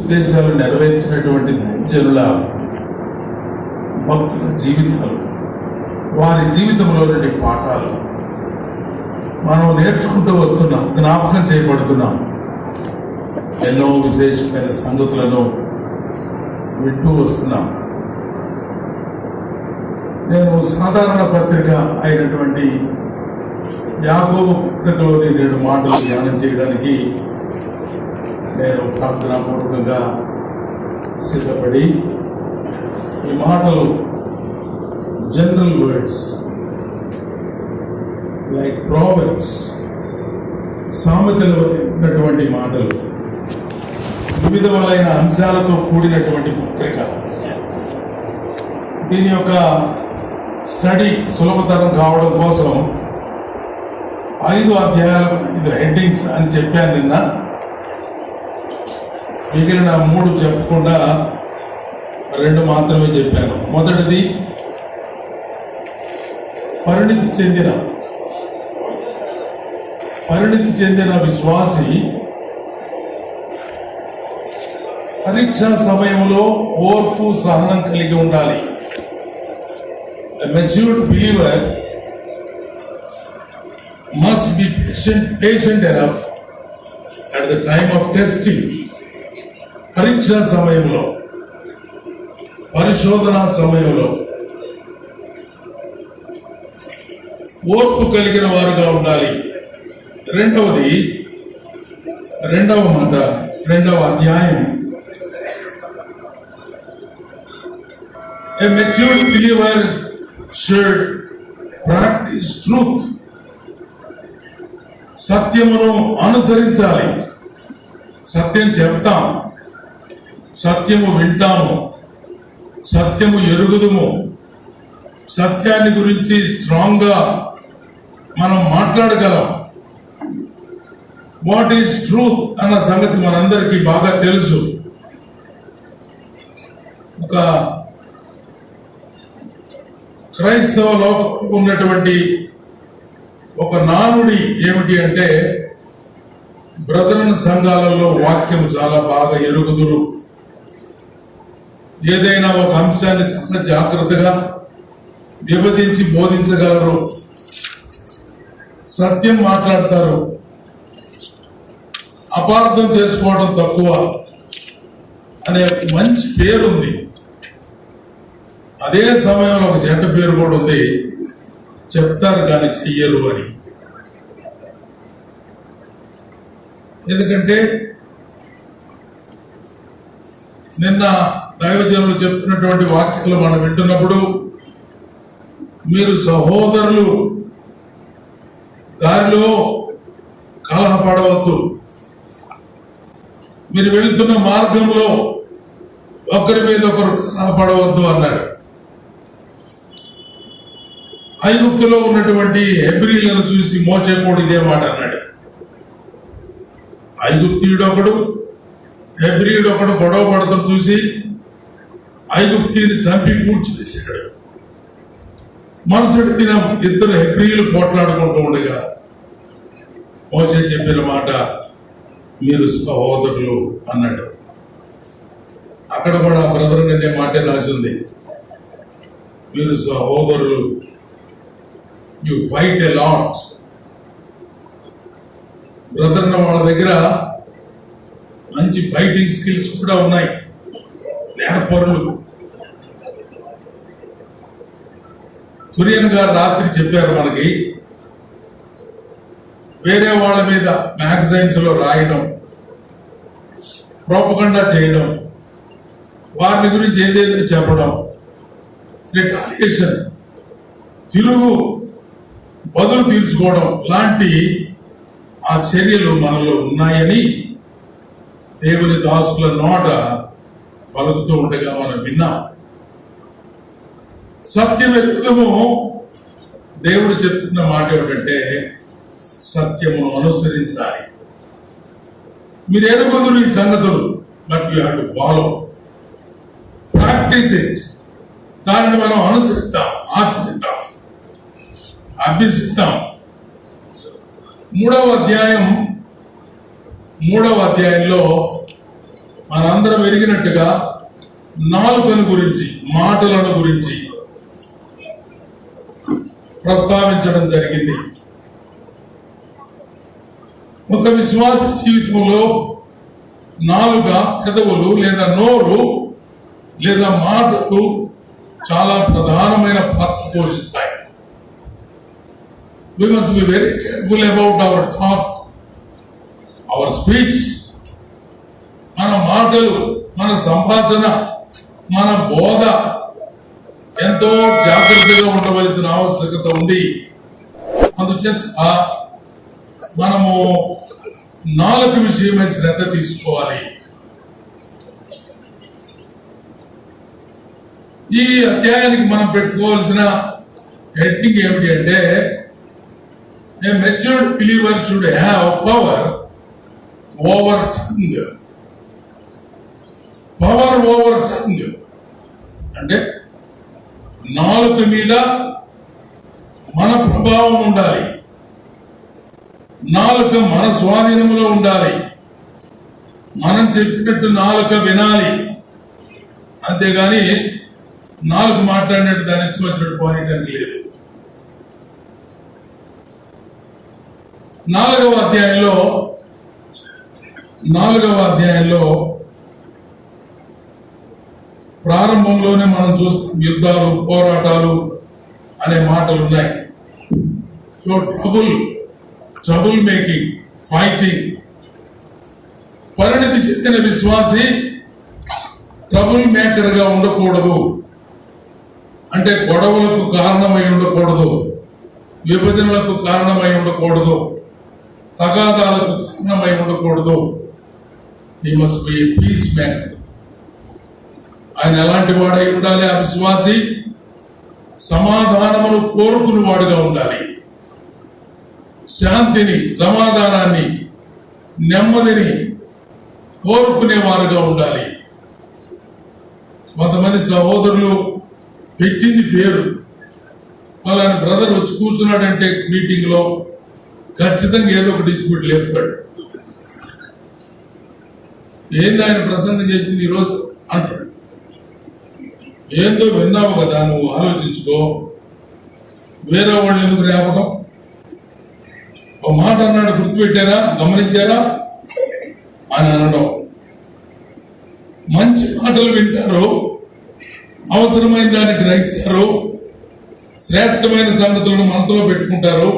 ఉద్దేశాలు నెరవేర్చినటువంటి దైవజనుల భక్తుల జీవితాలు, వారి జీవితంలో నుండి పాఠాలు మనం నేర్చుకుంటూ వస్తున్నాం, జ్ఞాపకం చేయబడుతున్నాం. ఎన్నో విశేషమైన సంగతులను వింటూ వస్తున్నాం. నేను సాధారణ పత్రిక అయినటువంటి యాకోబు పత్రికలోని 2 మాటలు ధ్యానం చేయడానికి నేను ప్రార్థనాపూర్వకంగా సిద్ధపడి, ఈ మాటలు జనరల్ వర్డ్స్ లైక్ ప్రావర్బ్స్, సామెతలు ఉన్నటువంటి మాటలు, వివిధమైన అంశాలతో కూడినటువంటి పత్రిక. దీని యొక్క స్టడీ సులభతరం కావడం కోసం 5 అధ్యాయాలు 5 హెడ్డింగ్స్ అని చెప్పాను నిన్న. మిగిలిన 3 చెప్పకుండా 2 మాత్రమే చెప్పాను. మొదటిది, పరిణితి చెందిన విశ్వాసి పరీక్షా సమయంలో ఓర్పు సహనం కలిగి ఉండాలి. A matured believer must be patient enough at the time of testing. పరీక్షా సమయంలో, పరిశోధన సమయంలో ఓర్పు కలిగిన వారుగా ఉండాలి. రెండవది, 2వ మాట, 2వ అధ్యాయం, A matured believer should practice truth. సత్యమును అనుసరించాలి. సత్యం చెప్తాం, సత్యము వింటాము, సత్యము ఎరుగుదుము, సత్యాన్ని గురించి స్ట్రాంగ్ గా మనం మాట్లాడగలం. వాట్ ఈస్ ట్రూత్ అన్న సంగతి మనందరికీ బాగా తెలుసు. ఒక క్రైస్తవ లోకంలో ఉన్నటువంటి ఒక నానుడి ఏమిటి అంటే, బ్రదరన్ సంఘాలలో వాక్యం చాలా బాగా ఎరుగుదురు. ఏదైనా ఒక అంశాన్ని చాలా జాగ్రత్తగా విభజించి బోధించగలరు, సత్యం మాట్లాడతారు, అపార్థం చేసుకోవడం తక్కువ అనే మంచి పేరుంది. అదే సమయంలో ఒక చెడ్డ పేరు కూడా ఉంది, చెప్తారు కానీ చెయ్యరు అని. ఎందుకంటే నిన్న దైవజనులు చెప్తున్నటువంటి వాక్యాలు మనం వింటున్నప్పుడు, మీరు సహోదరులు దారిలో కలహపడవద్దు, మీరు వెళుతున్న మార్గంలో ఒకరి మీద ఒకరు కలహపడవద్దు అన్నాడు. ఐగుప్తులో ఉన్నటువంటి హెబ్రీలను చూసి మోషే కూడా ఇదే మాట అన్నాడు. ఐగుప్తీయుడు ఒకడు, హెబ్రీయుడు ఒకడు గొడవ పడతాం చూసి ఐగుప్తీయుని చంపి కూర్చివేశాడు. మరుసటి దినం 2 హెబ్రీయులు పోట్లాడుకుంటూ ఉండగా మోషే చెప్పిన మాట, మీరు సహోదరులు అన్నాడు. అక్కడ కూడా బ్రదర్ అనే మాటే రాసింది, మీరు సహోదరులు. You fight a lot. Brother వాళ్ళ దగ్గర మంచి ఫైటింగ్ స్కిల్స్ కూడా ఉన్నాయి, నేర్పరులు. కురియన్ గారు రాత్రి చెప్పారు మనకి, వేరే వాళ్ళ మీద మ్యాగజైన్స్ లో రాయడం, ప్రోపగండా చేయడం, వారిని గురించి ఏదేదో చెప్పడం, రిటాలియేషన్, తిరుగు బదులు తీర్చుకోవడం లాంటి ఆ చర్యలు మనలో ఉన్నాయని దేవుని దాసుల నోట పలుకుతూ ఉండగా మనం విన్నాం. సత్యం ఎరుగుదము. దేవుడు చెప్తున్న మాట ఏమిటంటే, సత్యమును అనుసరించాలి. మీరు ఎరుగుదురు ఈ సంగతులు, but you have to follow, practice it. దానిని మనం అనుసరిద్దాం, ఆచరిద్దాం, అభ్యసిద్దాం. 3వ అధ్యాయంలో మనందరం మనందరం ఎరిగినట్టుగా నాలుకను గురించి, మాటలను గురించి ప్రస్తావించడం జరిగింది. ఒక విశ్వాస జీవితంలో నాలుక, పెదవులు లేదా నోరు లేదా మాటలు చాలా ప్రధానమైన పాత్ర పోషిస్తాయి. We must be very careful about our talk, our speech. మన మాటలు, మన సంభాషణ, మన బోధ ఎంతో జాగ్రత్తగా ఉండవలసిన ఆవశ్యకత ఉంది. అందుచేత మనము నాలుక విషయమై శ్రద్ధ తీసుకోవాలి. ఈ అధ్యాయానికి మనం పెట్టుకోవాల్సిన హెడ్డింగ్ ఏమిటి అంటే, a matured believer should have power over tongue. Power over tongue అంటే నాలుక మీద మన ప్రభావం ఉండాలి, నాలుక మన స్వాధీనంలో ఉండాలి, మనం చెప్పినట్టు నాలుక వినాలి. అంతేగాని నాలుగు మాట్లాడినట్టు దాని ఇష్టం వచ్చినట్టు పోనీయడానికి లేదు. 4వ అధ్యాయంలో ప్రారంభంలోనే మనం చూస్తాం యుద్ధాలు, పోరాటాలు అనే మాటలు ఉన్నాయి. So trouble making, fighting. పరిణతి చెందిన విశ్వాసి ట్రబుల్ మేకర్ గా ఉండకూడదు. అంటే గొడవలకు కారణమై ఉండకూడదు, విభజనలకు కారణమై ఉండకూడదు, తగాదాలకు కారణమై ఉండకూడదు. He must be piece maker. ఆయన ఎలాంటి వాడై ఉండాలి? ఆ విశ్వాసి సమాధానమును కోరుకుని వాడుగా ఉండాలి. శాంతిని, సమాధానాన్ని, నెమ్మదిని కోరుకునేవారుగా ఉండాలి. కొంతమంది సహోదరులు పెట్టింది పేరు, వాళ్ళని బ్రదర్ వచ్చి కూర్చున్నాడంటే మీటింగ్ లో ఖచ్చితంగా ఏదో ఒక డిస్ప్యూట్ లేపుతాడు. ఏంది ఆయన ప్రసంగం చేసింది ఈరోజు అంటాడు. ఏందో విన్నావు కదా, నువ్వు ఆలోచించుకో, వేరే వాళ్ళని ఎందుకు రేపడం? ఒక మాట అన్నాడు, గుర్తుపెట్టారా, గమనించారా అని అనడం. మంచి మాటలు వింటారు, అవసరమైన దాన్ని గ్రహిస్తారు, శ్రేష్టమైన సంగతులను మనసులో పెట్టుకుంటారు,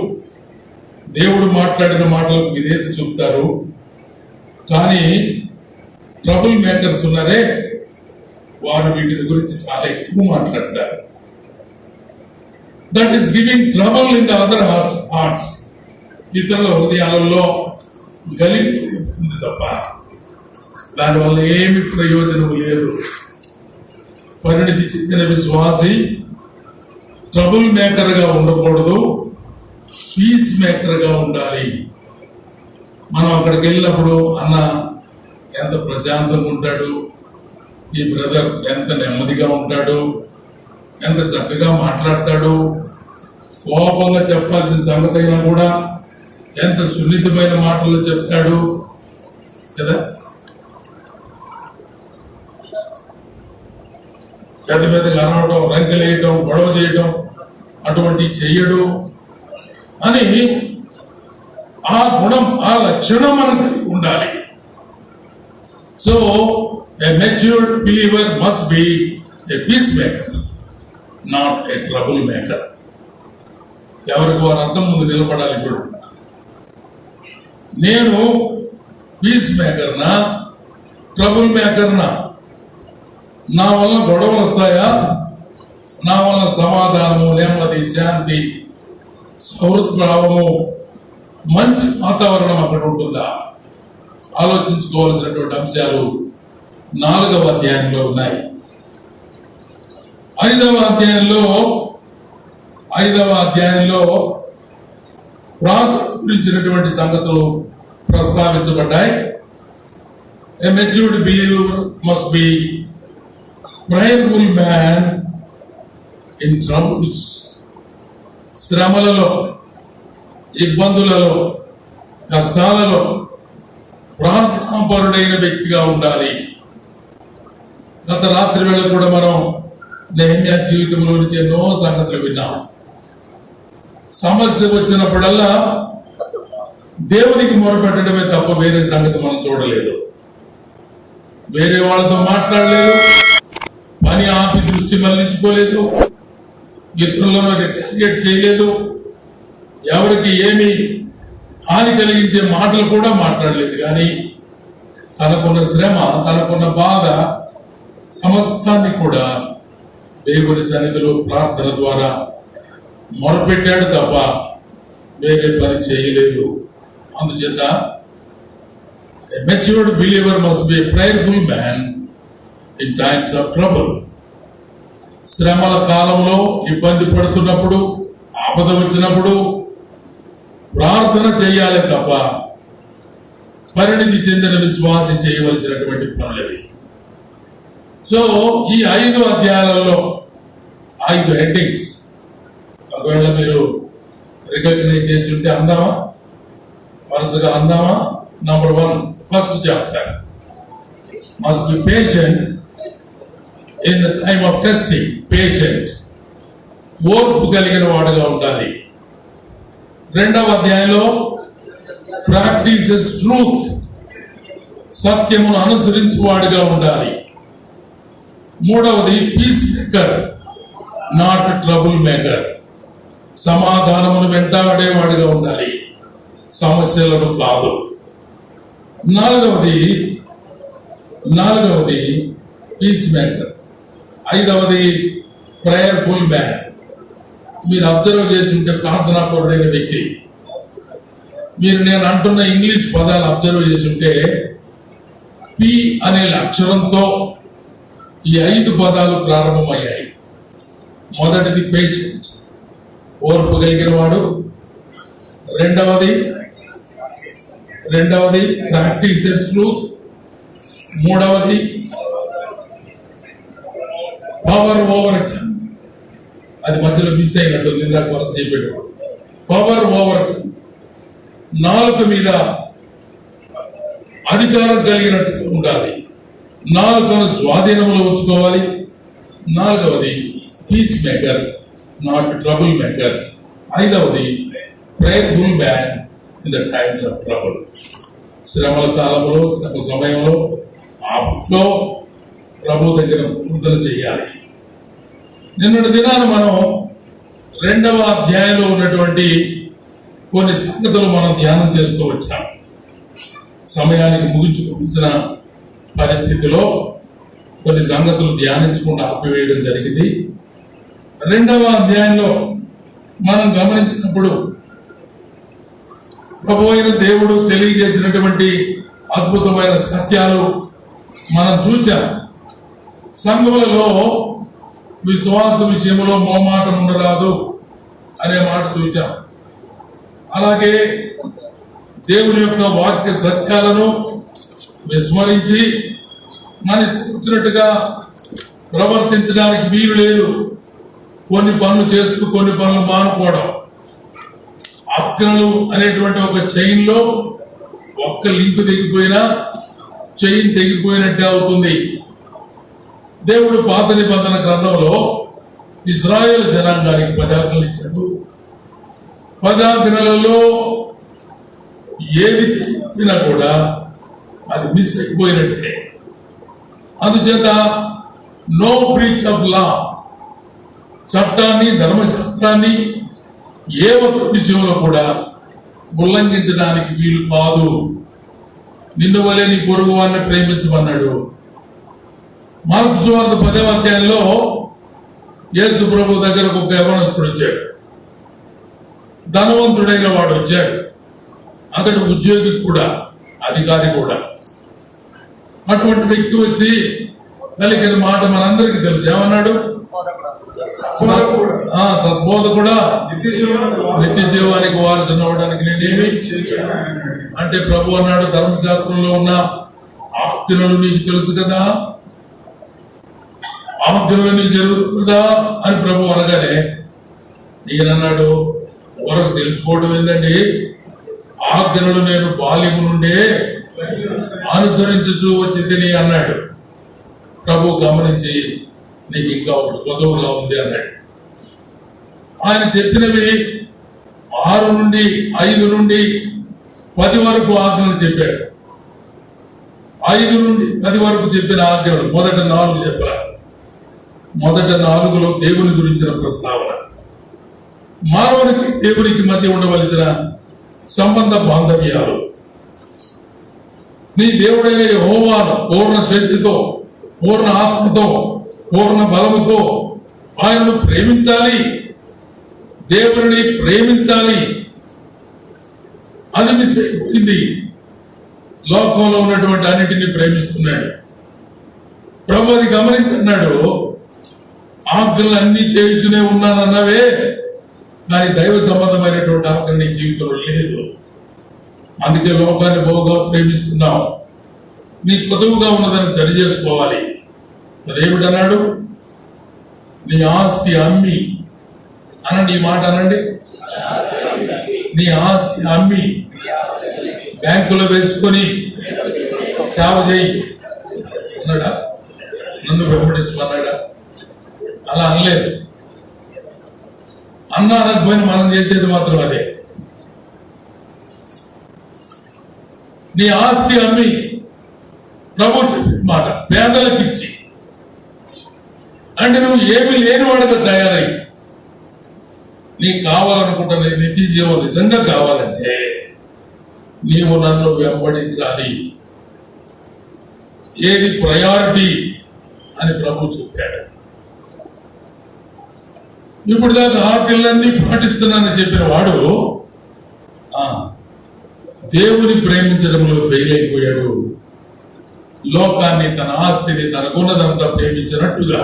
దేవుడు మాట్లాడిన మాటలకు విధేయత చూపుతారు. కానీ ట్రబుల్ మేకర్స్ ఉన్నారే, వారు వీటి గురించి చాలా ఎక్కువ మాట్లాడతారు. That is giving trouble in the other hearts. ఇతరుల హృదయాలలో గలిస్తుంది తప్ప దానివల్ల ఏమి ప్రయోజనం లేదు. పరిణితి చెందిన విశ్వాసి ట్రబుల్ మేకర్ గా ఉండకూడదు, పీస్ మేకర్ గా ఉండాలి. మనం అక్కడికి వెళ్ళినప్పుడు అన్న ఎంత ప్రశాంతంగా ఉంటాడు, ఈ బ్రదర్ ఎంత నెమ్మదిగా ఉంటాడు, ఎంత చక్కగా మాట్లాడతాడు, కోపంగా చెప్పాల్సిన సంగతి అయినా కూడా ఎంత సున్నితమైన మాటలు చెప్తాడు కదా. పెద్ద పెద్దగా అనవడం, రంకెలేయటం, గొడవ చేయటం అటువంటి చెయ్యడు అని ఆ గుణం, ఆ లక్షణం మనకు ఉండాలి. So a matured believer must be a peacemaker, not a troublemaker. ఎవరికి వారు అర్థం ముందు నిలబడాలి. ఇప్పుడు నేను పీస్ మేకర్నా, ట్రబుల్ మేకర్నా? నా వల్ల గొడవలు వస్తాయా? నా వల్ల సమాధానము, నెమ్మది, శాంతి, సౌహృద్భావము, మంచి వాతావరణం అక్కడ ఉంటుందా? ఆలోచించుకోవాల్సినటువంటి అంశాలు 4వ అధ్యాయంలో ఉన్నాయి. 5వ అధ్యాయంలో ప్రార్థన గురించినటువంటి సంగతులు ప్రస్తావించబడ్డాయి. A matured believer must be prayerful man in troubles. శ్రమలలో, ఇబ్బందులలో, కష్టాలలో ప్రార్థనాపరుడైన వ్యక్తిగా ఉండాలి. గత రాత్రి వేళ కూడా మనం నెహెమ్యా జీవితంలో నుంచి ఎన్నో సంగతులు విన్నాం. సమస్య వచ్చినప్పుడల్లా దేవునికి మొరపెట్టడమే తప్ప వేరే సంగతి మనం చూడలేదు. వేరే వాళ్ళతో మాట్లాడలేదు, పని ఆపి దృష్టి మళ్లించుకోలేదు, ఇతరులను రిటాలియేట్ చేయలేదు, ఎవరికి ఏమి హాని కలిగించే మాటలు కూడా మాట్లాడలేదు. కానీ తనకున్న శ్రమ, తనకున్న బాధ సమస్తాన్ని కూడా దేవుని సన్నిధిలో ప్రార్థన ద్వారా మొరపెట్టాడు తప్ప వేరే పని చేయలేదు. అందుచేత a matured believer must be a prayerful man in times of trouble. శ్రమల కాలంలో ఇబ్బంది పడుతున్నప్పుడు, ఆపద వచ్చినప్పుడు ప్రార్థన చేయాలి తప్ప పరిణితి చెందిన విశ్వాసి చేయవలసినటువంటి పనులవి. సో ఈ 5 అధ్యాయాలలో 5 హెడ్డింగ్స్ ఒకవేళ మీరు రికగ్నైజ్ చేసి ఉంటే అందామా, వరుసగా అందామా. Number 1, first chapter, must be patient in the time of testing. Patient, ఓర్పు కలిగిన వాడుగా ఉండాలి. 2వ అధ్యాయంలో ప్రాక్టీసెస్ ట్రూత్, సత్యమును అనుసరించువాడుగా ఉండాలి. 3వది peace maker, not trouble maker, సమాధానమును వెంటాడేవాడుగా ఉండాలి, సమస్యలను కాదు. 4వది పీస్ మేకర్. 5వది ప్రేయర్ఫుల్ మ్యాన్. మీరు అబ్జర్వ్ చేసి ఉంటే ప్రార్థనాపరుడైన వ్యక్తి. మీరు నేను అంటున్న ఇంగ్లీష్ పదాలు అబ్జర్వ్ చేసి ఉంటే పి అనే అక్షరంతో ఈ 5 పదాలు ప్రారంభమయ్యాయి. మొదటిది పేషెంట్, ఓర్పు కలిగిన వాడు. రెండవది ప్రాక్టీసెస్ ట్రూత్. 3వది పవర్ ఓవర్ టంగ్, అది మధ్యలో మిస్ అయినట్టుంది, ఇందాక వరుస చెప్పాడు. పవర్ ఓవర్ టంగ్, నాలుక మీద అధికారం కలిగినట్టుగా ఉండాలి, నాలుకను స్వాధీనంలో ఉంచుకోవాలి. 4వది peace maker, not trouble maker. 5వది prayerful man in the times of trouble. శ్రమల కాలంలో, శ్రమ సమయంలో, ఆపదలో ప్రభు దగ్గర ప్రార్థన చేయాలి. నిన్నటి దినాన మనం 2వ అధ్యాయంలో ఉన్నటువంటి కొన్ని సంగతులు మనం ధ్యానం చేస్తూ వచ్చాం. సమయానికి ముగించుకోవాల్సిన పరిస్థితిలో కొన్ని సంగతులు ధ్యానించకుండా ఆపివేయడం జరిగింది. 2వ అధ్యాయంలో మనం గమనించినప్పుడు ప్రభు అయిన దేవుడు తెలియజేసినటువంటి అద్భుతమైన సత్యాలు మనం చూచాం. సంఘములలో విశ్వాస విషయంలో మోమాటం ఉండరాదు అనే మాట చూచాం. అలాగే దేవుని యొక్క వాక్య సత్యాలను విస్మరించి మన వచ్చినట్టుగా ప్రవర్తించడానికి వీలు లేదు. కొన్ని పనులు చేస్తూ కొన్ని పనులు మానుకోవడం. ఆజ్ఞలు అనేటువంటి ఒక చైన్ లో ఒక్క లింక్ తెగిపోయినా చైన్ తెగిపోయినట్టే అవుతుంది. దేవుడు పాత నిబంధన గ్రంథంలో ఇశ్రాయేలు జనాంగానికి 10 ఆజ్ఞలు ఇచ్చాడు. 10 ఆజ్ఞలలో ఏది చెప్పినా కూడా అది మిస్ అయిపోయినట్టే. అందుచేత నో బ్రీచ్ ఆఫ్ లా, చట్టాన్ని, ధర్మశాస్త్రాన్ని ఏ ఒక్క విషయంలో కూడా ఉల్లంఘించడానికి వీలు కాదు. నిన్ను వలె నీ పొరుగు వారిని ప్రేమించమన్నాడు. మార్కు సువార్త 10వ అధ్యాయంలో యేసు ప్రభు దగ్గరకు ఒక యవనస్తుడు వచ్చాడు. ధనవంతుడైన వాడు వచ్చాడు. అతడు ఉద్యోగి కూడా, అధికారి కూడా. అటువంటి వ్యక్తి వచ్చి పలికిన మాట మనందరికీ తెలుసు. ఏమన్నాడు? సద్బోధకుడా, నిత్య జీవానికి వారసుని అవ్వడానికి నేనేమి అంటే ప్రభు అన్నాడు, ధర్మశాస్త్రంలో ఉన్న ఆజ్ఞలు నీకు తెలుసు కదా, ఆజ్ఞలు నీకు జరుగుతుంది కదా అని ప్రభు అనగానే ఈయనన్నాడు, వరకు తెలుసుకోవడం ఏంటండి, ఆజ్ఞలు నేను బాల్యము నుండే అనుసరించు వచ్చింది అన్నాడు. ప్రభు గమనించి నీకు ఇంకా ఒకటి కొదువుగా ఉంది అన్నాడు. ఆయన చెప్పినవి 6 నుండి 5 నుండి 10 వరకు ఆజ్ఞలు చెప్పాడు. 5 నుండి 10 వరకు చెప్పిన ఆజ్ఞలు మొదట 4 చెప్పారు. మొదట 4లో దేవుని గురించిన ప్రస్తావన, మానవునికి దేవునికి మధ్య ఉండవలసిన సంబంధ బాంధవ్యాలు, నీ దేవుడైన యెహోవాను పూర్ణ శక్తితో, పూర్ణ ఆత్మతో, పూర్ణ బలముతో ఆయనను ప్రేమించాలి, దేవుని ప్రేమించాలి. అది మిస్ అయిపోయింది. లోకంలో ఉన్నటువంటి అన్నిటినీ ప్రేమిస్తున్నాడు. ప్రభు అది గమనించన్నాడు, ఆజ్ఞలు అన్ని చేయుచునే ఉన్నానన్నవే, కానీ దైవ సంబంధమైనటువంటి ఆజ్ఞ నీ జీవితంలో లేదు. అందుకే లోకాన్ని బహుగా ప్రేమిస్తున్నావు. నీ కొదువుగా ఉన్నదని సరి చేసుకోవాలి. అదేమిటన్నాడు? నీ ఆస్తి అమ్మి అనండి, ఈ మాట అనండి. నీ ఆస్తి అమ్మి బ్యాంకులో వేసుకొని సేవ చేయి అన్నాడా? నన్ను వెంబడించమన్నాడా? అలా అనలేదు. అన్న అనకపోయినా మనం చేసేది మాత్రం అదే. నీ ఆస్తి అమ్మి ప్రభు చెప్పిన మాట పేదలకు ఇచ్చి, అంటే నువ్వు ఏమి లేనివాడుగా తయారై నీకు కావాలనుకుంటున్న నిత్య జీవం నిజంగా కావాలంటే నీవు నన్ను వెంబడించాలి. ఏది ప్రయారిటీ అని ప్రభు చెప్పాడు. ఇప్పుడు దాకా ఆజ్ఞలన్నీ పాటిస్తున్నానని చెప్పిన వాడు దేవుని ప్రేమించడంలో ఫెయిల్ అయిపోయాడు. లోకాన్ని, తన ఆస్తిని, తనకున్నదంతా ప్రేమించినట్టుగా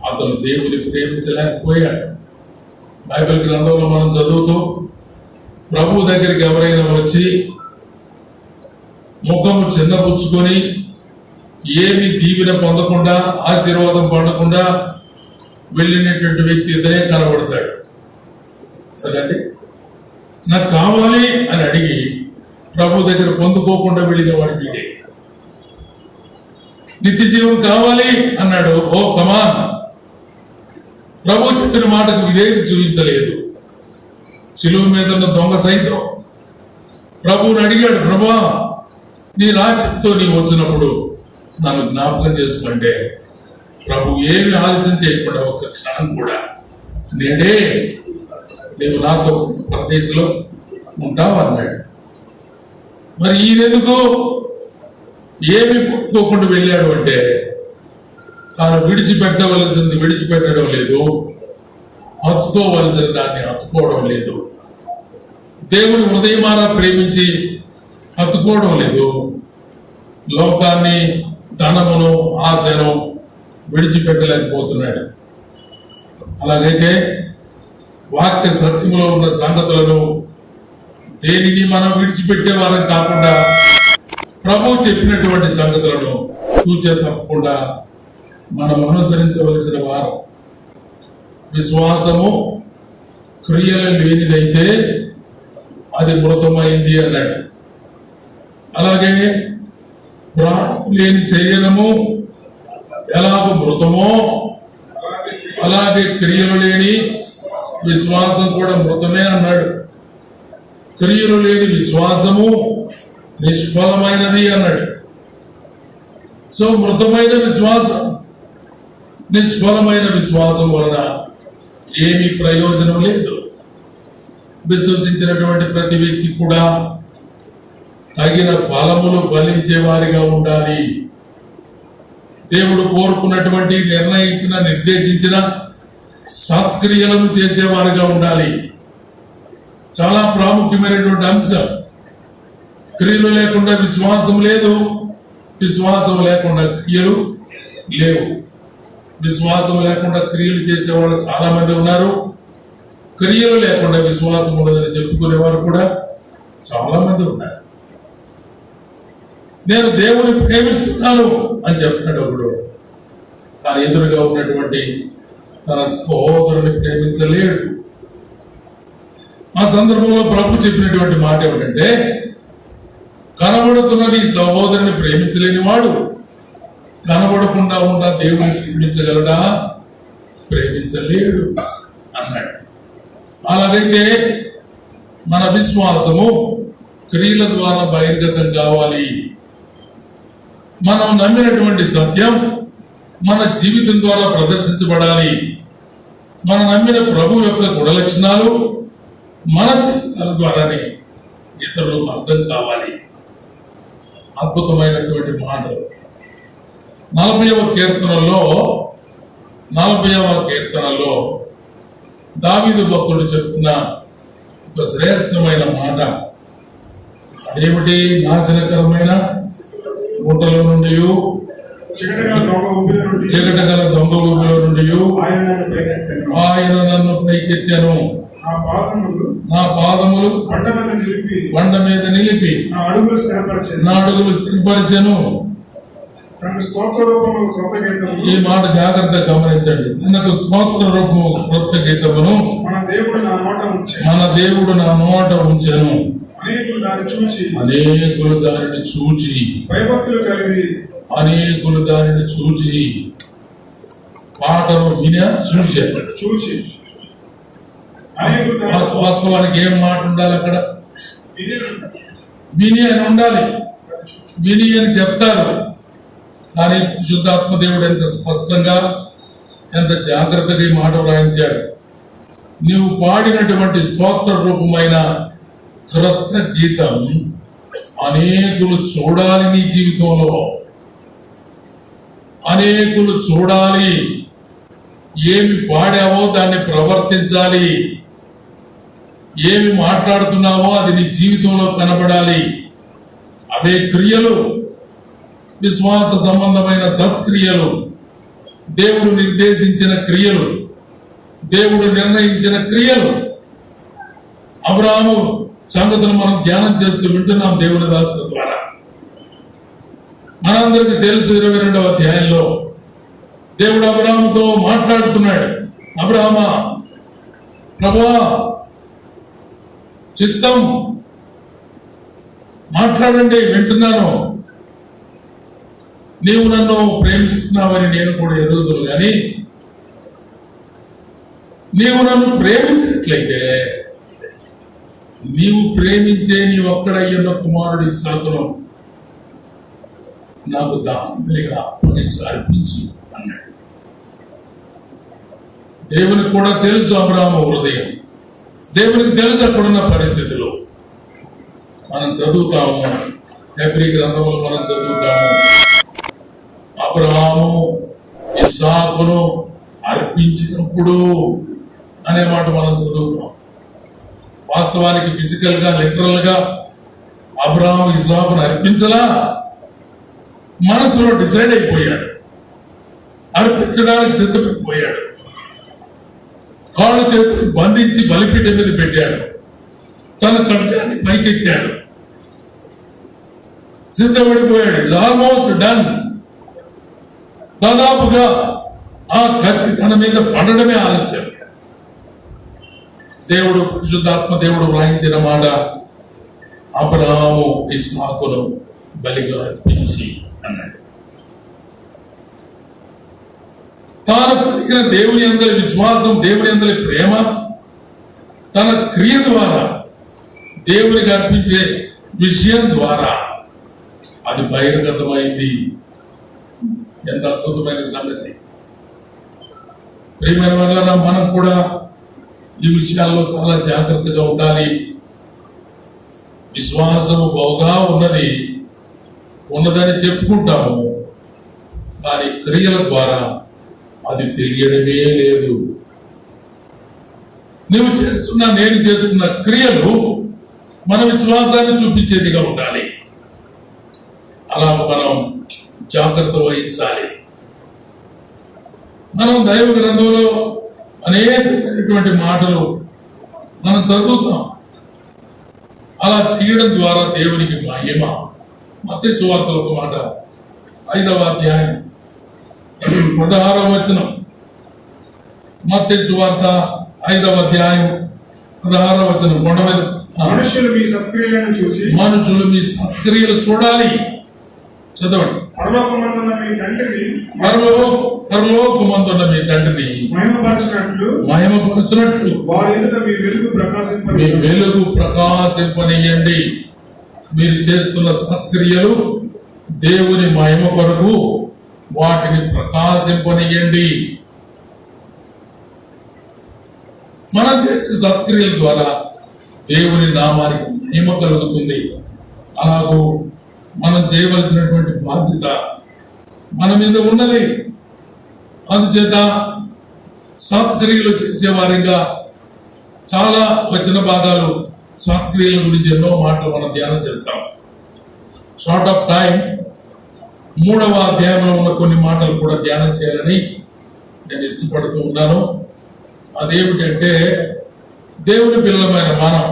అతను దేవుని ప్రేమించలేకపోయాడు. బైబిల్ గ్రంథంలో మనం చదువుతూ ప్రభు దగ్గరికి ఎవరైనా వచ్చి ముఖము చిన్నపుచ్చుకొని ఏమి దీవెన పొందకుండా, ఆశీర్వాదం పొందకుండా వెళ్ళినటువంటి వ్యక్తి ఇతనే కనబడతాడు కదండి. నాకు కావాలి అని అడిగి ప్రభు దగ్గర పొందుకోకుండా వెళ్ళిన వాడు వీడే. నిత్య జీవం కావాలి అన్నాడు, ఓ కమాన్. ప్రభు చెప్పిన మాటకు విధేయత చూపించలేదు. శిలువ మీద ఉన్న దొంగ సైతం ప్రభువుని అడిగాడు, ప్రభా నీ రాజ్యంతో నీ వచ్చినప్పుడు నన్ను జ్ఞాపకం చేసుకుంటే ప్రభు ఏమి ఆలస్యం చేయకుండా ఒక్క క్షణం కూడా నేడే నీవు నాతో పరదేశంలో ఉంటావు అన్నాడు. మరి ఈయనెందుకు ఏమి పుట్టుకోకుండా వెళ్ళాడు అంటే తాను విడిచిపెట్టవలసింది విడిచిపెట్టడం లేదు, హత్తుకోవలసిన దాన్ని హత్తుకోవడం లేదు. దేవుని హృదయమారా ప్రేమించి హత్తుకోవడం లేదు. లోకాన్ని, ధనమును, ఆశను విడిచిపెట్టలేకపోతున్నాడు. అలాగైతే వాక్య సత్యములో ఉన్న సంగతులను దేనిని మనం విడిచిపెట్టే వారం కాకుండా ప్రభు చెప్పినటువంటి సంగతులను తూచే తప్పకుండా మనం అనుసరించవలసిన వారం. విశ్వాసము క్రియలు లేనిదైతే అది మృతమైంది అన్నాడు. అలాగే ప్రాణం లేని శరీరము ఎలాగ మృతమో అలాగే క్రియలు లేని విశ్వాసం కూడా మృతమే అన్నాడు. క్రియలు లేని విశ్వాసము నిష్ఫలమైనది అన్నాడు. సో మృతమైన విశ్వాసం, నిష్ఫలమైన విశ్వాసం వలన ఏమీ ప్రయోజనం లేదు. విశ్వసించినటువంటి ప్రతి వ్యక్తి కూడా తగిన ఫలములు ఫలించే వారిగా ఉండాలి. దేవుడు కోరుకున్నటువంటి, నిర్ణయించిన, నిర్దేశించిన సత్క్రియలను చేసేవారుగా ఉండాలి. చాలా ప్రాముఖ్యమైనటువంటి అంశం. క్రియలు లేకుండా విశ్వాసం లేదు, విశ్వాసం లేకుండా క్రియలు లేవు. విశ్వాసం లేకుండా క్రియలు చేసేవాళ్ళు చాలా మంది ఉన్నారు. క్రియలు లేకుండా విశ్వాసం ఉండదని చెప్పుకునేవారు కూడా చాలా మంది ఉన్నారు. నేను దేవుని ప్రేమిస్తున్నాను అని చెప్తాడు ఒకడు, తన ఎదురుగా ఉన్నటువంటి తన సహోదరుని ప్రేమించలేడు. ఆ సందర్భంలో ప్రభు చెప్పినటువంటి మాట ఏమిటంటే, కనబడుతున్న నీ సహోదరుని ప్రేమించలేని వాడు కనబడకుండా ఉండా దేవుని ప్రేమించగలడా? ప్రేమించలేడు అన్నాడు. అలాగైతే మన విశ్వాసము క్రియల ద్వారా బహిర్గతం కావాలి. మనం నమ్మినటువంటి సత్యం మన జీవితం ద్వారా ప్రదర్శించబడాలి. మనం నమ్మిన ప్రభు యొక్క గుణలక్షణాలు మన జీవితాల ద్వారానే ఇతరులకు అర్థం కావాలి. అద్భుతమైనటువంటి మాటలు 40వ కీర్తనలో దావీదు భక్తుడు చెప్తున్న ఒక శ్రేష్టమైన మాట. అదేమిటి? నాశనకరమైన గుంటలో నుండి, చీకటగల దొంగ ఊపిలో నుండి ఆయన నన్ను పైకెత్తాను. నా పాదములు బండ మీద నిలిపి నా అడుగులు స్థిరపరిచెను. ఈ మాట జాగ్రత్తగా గమనించండి. తనకు స్తోత్ర రూపము క్రొత్త గీతమును మన దేవుడు నా నోట ఉంచెను. అనేకులు దానిని చూచి భయభక్తులు కలిగి పాటను చూచి వాస్తవానికి ఏం మాట ఉండాలి? అక్కడ విని అని ఉండాలి. విని అని చెప్తారు. కానీ పరిశుద్ధాత్మ దేవుడు ఎంత స్పష్టంగా, ఎంత జాగ్రత్తగా ఈ మాట వ్రాయించాడు. నీవు పాడినటువంటి స్తోత్ర రూపమైన క్రొత్త గీతం అనేకులు చూడాలి. నీ జీవితంలో అనేకులు చూడాలి. ఏమి పాడావో దాన్ని ప్రవర్తించాలి. ఏమి మాట్లాడుతున్నావో అది నీ జీవితంలో కనబడాలి. అవే క్రియలు, విశ్వాస సంబంధమైన సత్క్రియలు, దేవుడు నిర్దేశించిన క్రియలు, దేవుడు నిర్ణయించిన క్రియలు. అబ్రాహాము సంగతులు మనం ధ్యానం చేస్తూ వింటున్నాం దేవుని దాసుల ద్వారా. మనందరికీ తెలుసు 22వ అధ్యాయంలో దేవుడు అబ్రాహాముతో మాట్లాడుతున్నాడు. అబ్రాహామా, ప్రభువా, చిత్తం మాట్లాడండి, వింటున్నాను. నీవు నన్ను ప్రేమిస్తున్నావని నేను కూడా ఎరుగుదును, కానీ నీవు నన్ను ప్రేమించినట్లయితే నీవు ప్రేమించే నీ ఒక్కడయ్యున్న కుమారుడు ఇస్సాకును నాకు దానబలిగా అర్పించి అన్నాడు. దేవునికి కూడా తెలుసు అబ్రాహాము హృదయం. దేవునికి తెలుసు అక్కడున్న పరిస్థితిలో. మనం చదువుతాము, హెబ్రీ గ్రంథంలో మనం చదువుతాము, అబ్రాహాము ఇస్సాకును అర్పించినప్పుడు అనే మాట మనం చదువుతాం. వాస్తవానికి ఫిజికల్ గా, లిటరల్ గా అబ్రాహాము ఇస్సాకును అర్పించలా, మనసులో డిసైడ్ అయిపోయాడు. అర్పించడానికి సిద్ధపడిపోయాడు. కాళ్ళు చేతులు బంధించి బలిపీఠం మీద పెట్టాడు. తన ఖడ్గాన్ని పైకెత్తాడు. సిద్ధపడిపోయాడు. It almost done. దాదాపుగా ఆ కత్తి తన మీద పడడమే ఆలస్యం. దేవుడు, పరిశుద్ధాత్మ దేవుడు వ్రాయించిన మాట, అబ్రాహాము ఇస్సాకును బలిగా అర్పించి అన్నాడు. తాను కలిగిన దేవుని అందరి విశ్వాసం, దేవుని అందరి ప్రేమ తన క్రియ ద్వారా దేవునికి అర్పించే విషయం ద్వారా అది బహిర్గతమైంది. ఎంత అద్భుతమైన సంగతి! ప్రియమైన వాళ్ళ, మనం కూడా ఈ విషయాల్లో చాలా జాగ్రత్తగా ఉండాలి. విశ్వాసము బాగా ఉన్నదని చెప్పుకుంటాము, కానీ క్రియల ద్వారా అది తెలియడమే లేదు. నేను చేస్తున్న క్రియలు మన విశ్వాసాన్ని చూపించేదిగా ఉండాలి. అలా మనం జాగ్రత్త వహించాలి. మనం దైవ గ్రంథంలో అనేకమైనటువంటి మాటలు మనం చదువుతాం. అలా చేయడం ద్వారా దేవునికి మహిమ. మత్తయి సువార్తలో ఒక మాట, 5వ అధ్యాయం 16వ వచనం. మత్తయి సువార్త 5వ అధ్యాయం 16వ వచనం. మనుషులు మీ సత్క్రియలు చూడాలి. చదవండి. పరలోకమందున్న మీ తండ్రిని పరలోకమందున్న మీ తండ్రిని మహిమపరచునట్లు వారి ఎదుట మీ వెలుగు ప్రకాశింపనీయండి. మీరు చేస్తున్న సత్క్రియలు దేవుని మహిమ కొరకు వాటిని ప్రకాశింపనీయండి. మనం చేసే సత్క్రియల ద్వారా దేవుని నామానికి మహిమ కలుగుతుంది. అలాగూ మనం చేయవలసినటువంటి బాధ్యత మన మీద ఉన్నది. అందుచేత సత్క్రియలు చేసేవారిగా చాలా వచన భాగాలు సత్క్రియల గురించి ఎన్నో మాటలు మనం ధ్యానం చేస్తాం. షార్ట్ ఆఫ్ టైం 3వ అధ్యాయంలో ఉన్న కొన్ని మాటలు కూడా ధ్యానం చేయాలని నేను ఇష్టపడుతూ ఉన్నాను. అదేమిటంటే, దేవుని పిల్లలమైన మనం,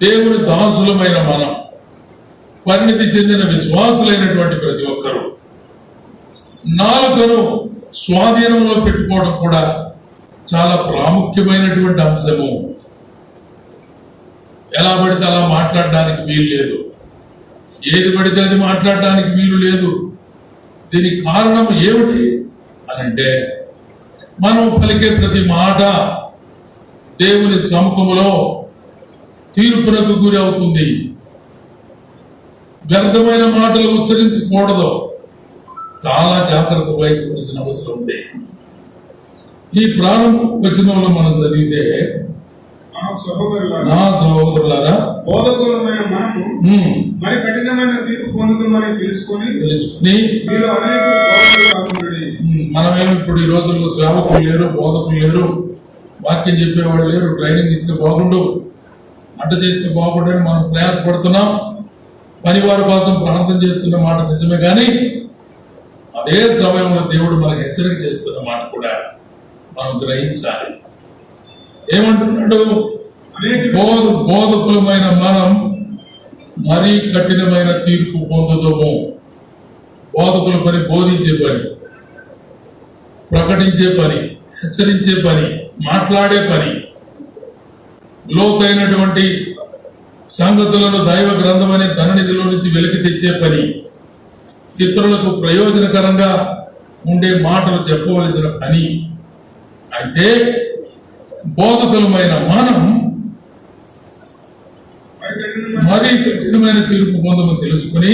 దేవుని దాసులమైన మనం, పరిణితి చెందిన విశ్వాసులైనటువంటి ప్రతి ఒక్కరూ నాలుకను స్వాధీనంలో పెట్టుకోవడం కూడా చాలా ప్రాముఖ్యమైనటువంటి అంశము. ఎలా పడితే అలా మాట్లాడడానికి వీలు లేదు, ఏది పడితే అది మాట్లాడడానికి వీలు లేదు. దీనికి కారణం ఏమిటి అనంటే, మనం పలికే ప్రతి మాట దేవుని సముఖములో తీర్పునకు గురి అవుతుంది. వ్యర్థమైన మాటలు ఉచ్చరించకూడదు, చాలా జాగ్రత్త వహించవలసిన అవసరం ఉంది. ఈ ప్రారంభ వచనంలో మనం చదివితే, నా సహోదరులారా, బోధకులమైన మనము మరి కఠినమైన తీర్పు పొందుతామని తెలుసుకొని మనమేమి ఇప్పుడు ఈ రోజుల్లో సేవకులు లేరు, బోధకులు లేరు, వాక్యం చెప్పేవాళ్ళు లేరు, ట్రైనింగ్ ఇస్తే బాగుండు, అంట చేస్తే బాగుండని మనం ప్రయాసపడుతున్నాం. పనివారి కోసం ప్రార్థన చేస్తున్న మాట నిజమే, కానీ అదే సమయంలో దేవుడు మనకు హెచ్చరిక చేస్తున్న మాట కూడా మనం గ్రహించాలి. ఏమంటున్నాడు? బోధకులమైన మనం మరీ కఠినమైన తీర్పు పొందుతాము. బోధకుల పని బోధించే పని, ప్రకటించే పని, హెచ్చరించే పని, మాట్లాడే పని, లోతైనటువంటి సంగతులను దైవ గ్రంథం అనే ధననిధిలో నుంచి వెలికి తెచ్చే పని, ఇతరులకు ప్రయోజనకరంగా ఉండే మాటలు చెప్పవలసిన పని. అయితే బోధకులమైన మనం మరీ కఠినమైన తీర్పు పొందమని తెలుసుకుని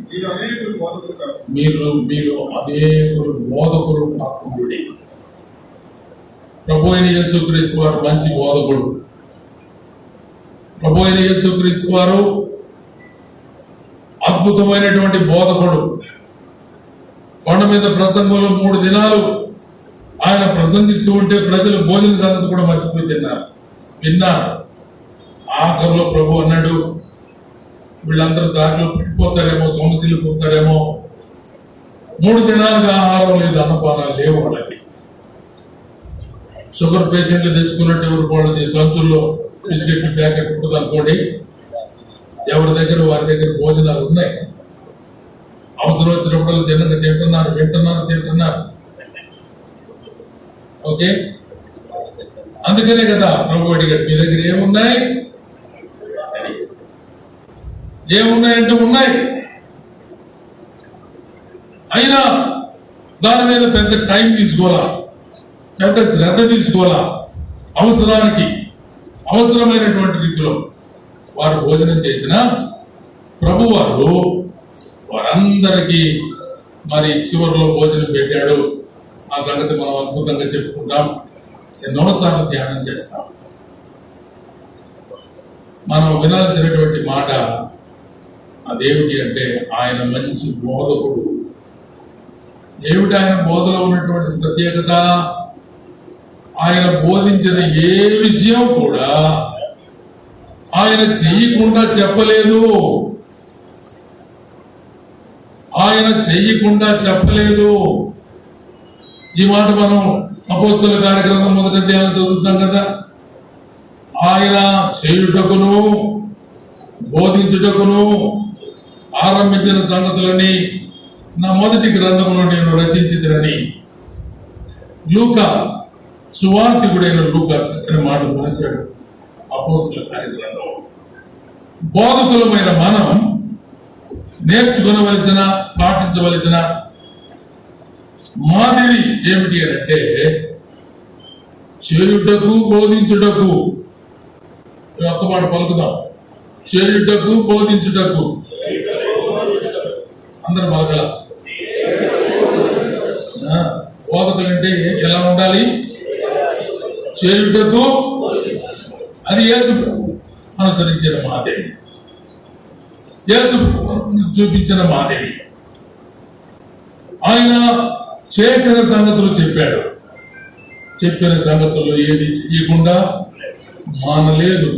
మీరు అనేకులు బోధకులు కాకుండా. ప్రభు అయిన యేసుక్రీస్తు వారు మంచి బోధకుడు. ప్రభు అయిన యేసుక్రీస్తు వారు అద్భుతమైనటువంటి బోధకుడు. కొండ మీద ప్రసంగంలో 3 దినాలు ఆయన ప్రసంగిస్తూ ఉంటే ప్రజలు భోజన సంగతి కూడా మర్చిపోయి విన్నారు. ఆఖరిలో ప్రభు అన్నాడు, వీళ్ళందరూ దారిలో పడిపోతారేమో, సమస్యలు పోతారేమో, 3 దినాలుగా ఆహారం లేదు, అన్నపానాలు లేవు వాళ్ళకి. షుగర్ పేషెంట్లు తెచ్చుకున్నట్టు ఎవరు వాళ్ళు సంచుల్లో బిస్కెట్ ప్యాకెట్ ఉంటుంది అనుకోండి, ఎవరి దగ్గర వారి దగ్గర భోజనాలు ఉన్నాయి. అవసరం వచ్చినప్పుడు చిన్నగా తింటున్నారు. ఓకే, అందుకనే కదా ప్రభు అడిగాడు, మీ దగ్గర ఏమున్నాయంటే ఉన్నాయి. అయినా దాని మీద పెద్ద టైం తీసుకోవాలా, పెద్ద శ్రద్ధ తీసుకోవాలా. అవసరమైనటువంటి రీతిలో వారు భోజనం చేసిన ప్రభు వారందరికీ మరి చివరిలో భోజనం పెట్టాడు. ఆ సంగతి మనం అద్భుతంగా చెప్పుకుంటాం, ఎన్నోసార్లు ధ్యానం చేస్తాం. మనం వినాల్సినటువంటి మాట అదేమిటి అంటే, ఆయన మంచి బోధకుడు. ఏమిటి ఆయన బోధలో ఉన్నటువంటి ప్రత్యేకత? ఆయన బోధించిన ఏ విషయం కూడా ఆయన చెయ్యకుండా చెప్పలేదు. ఈ మాట మనం అపోస్తలుల కార్యక్రమం 1వ అధ్యాయం చదువుతాం కదా. ఆయన చేయుటకును బోధించుటకును ఆరంభించిన సంగతులని నా మొదటి గ్రంథంలో నేను రచించితినని లూకా, సువార్తికుడైన లూకా చక్కని మాటలు రాశాడు అపోస్తలుల కార్యగ్రంథం. బోధకులమైన మనం నేర్చుకునవలసిన, పాటించవలసిన మాదిరి ఏమిటి అని అంటే చేయుటకు బోధించుటకు. ఒక్క మాట పలుకుదాం, చేయుటకు బోధించుటకు. అందరు పలకల. బోధకులంటే ఎలా ఉండాలి? చేయుటకు. అది యేసు అనుసరించిన మాదిరి, యేసు చూపించిన మాదిరి. ఆయన చేసిన సంగతులు చెప్పాడు, చెప్పిన సంగతుల్లో ఏది చేయకుండా మానలేదు.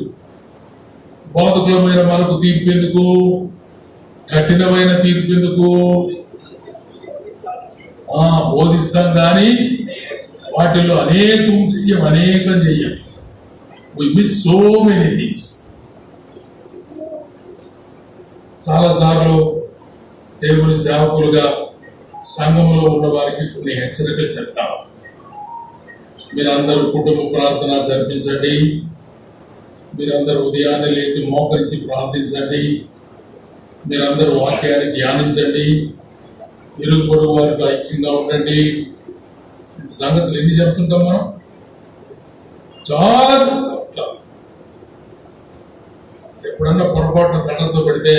బోధకులమైన మనకు తీర్పు ఎందుకు? కఠినమైన తీర్పు ఎందుకు? బోధిస్తాం కానీ వాటిల్లో అనేకం చెయ్యం. We miss so many things. చాలాసార్లు దేవుని సేవకులుగా సంఘంలో ఉన్న వారికి కొన్ని హెచ్చరికలు చెప్తాం. మీరందరూ కుటుంబ ప్రార్థన జరిపించండి, మీరందరూ ఉదయాన్నే లేచి మోకరించి ప్రార్థించండి, మీరందరూ వాక్యాన్ని ధ్యానించండి, ఇరుగు పొరుగు వారితో ఐక్యంగా ఉండండి. సంగతులు ఎన్ని చెప్తుంటాం మనం? చాలా చెప్తాం. ఎప్పుడన్నా పొరపాటున తటస్థ పడితే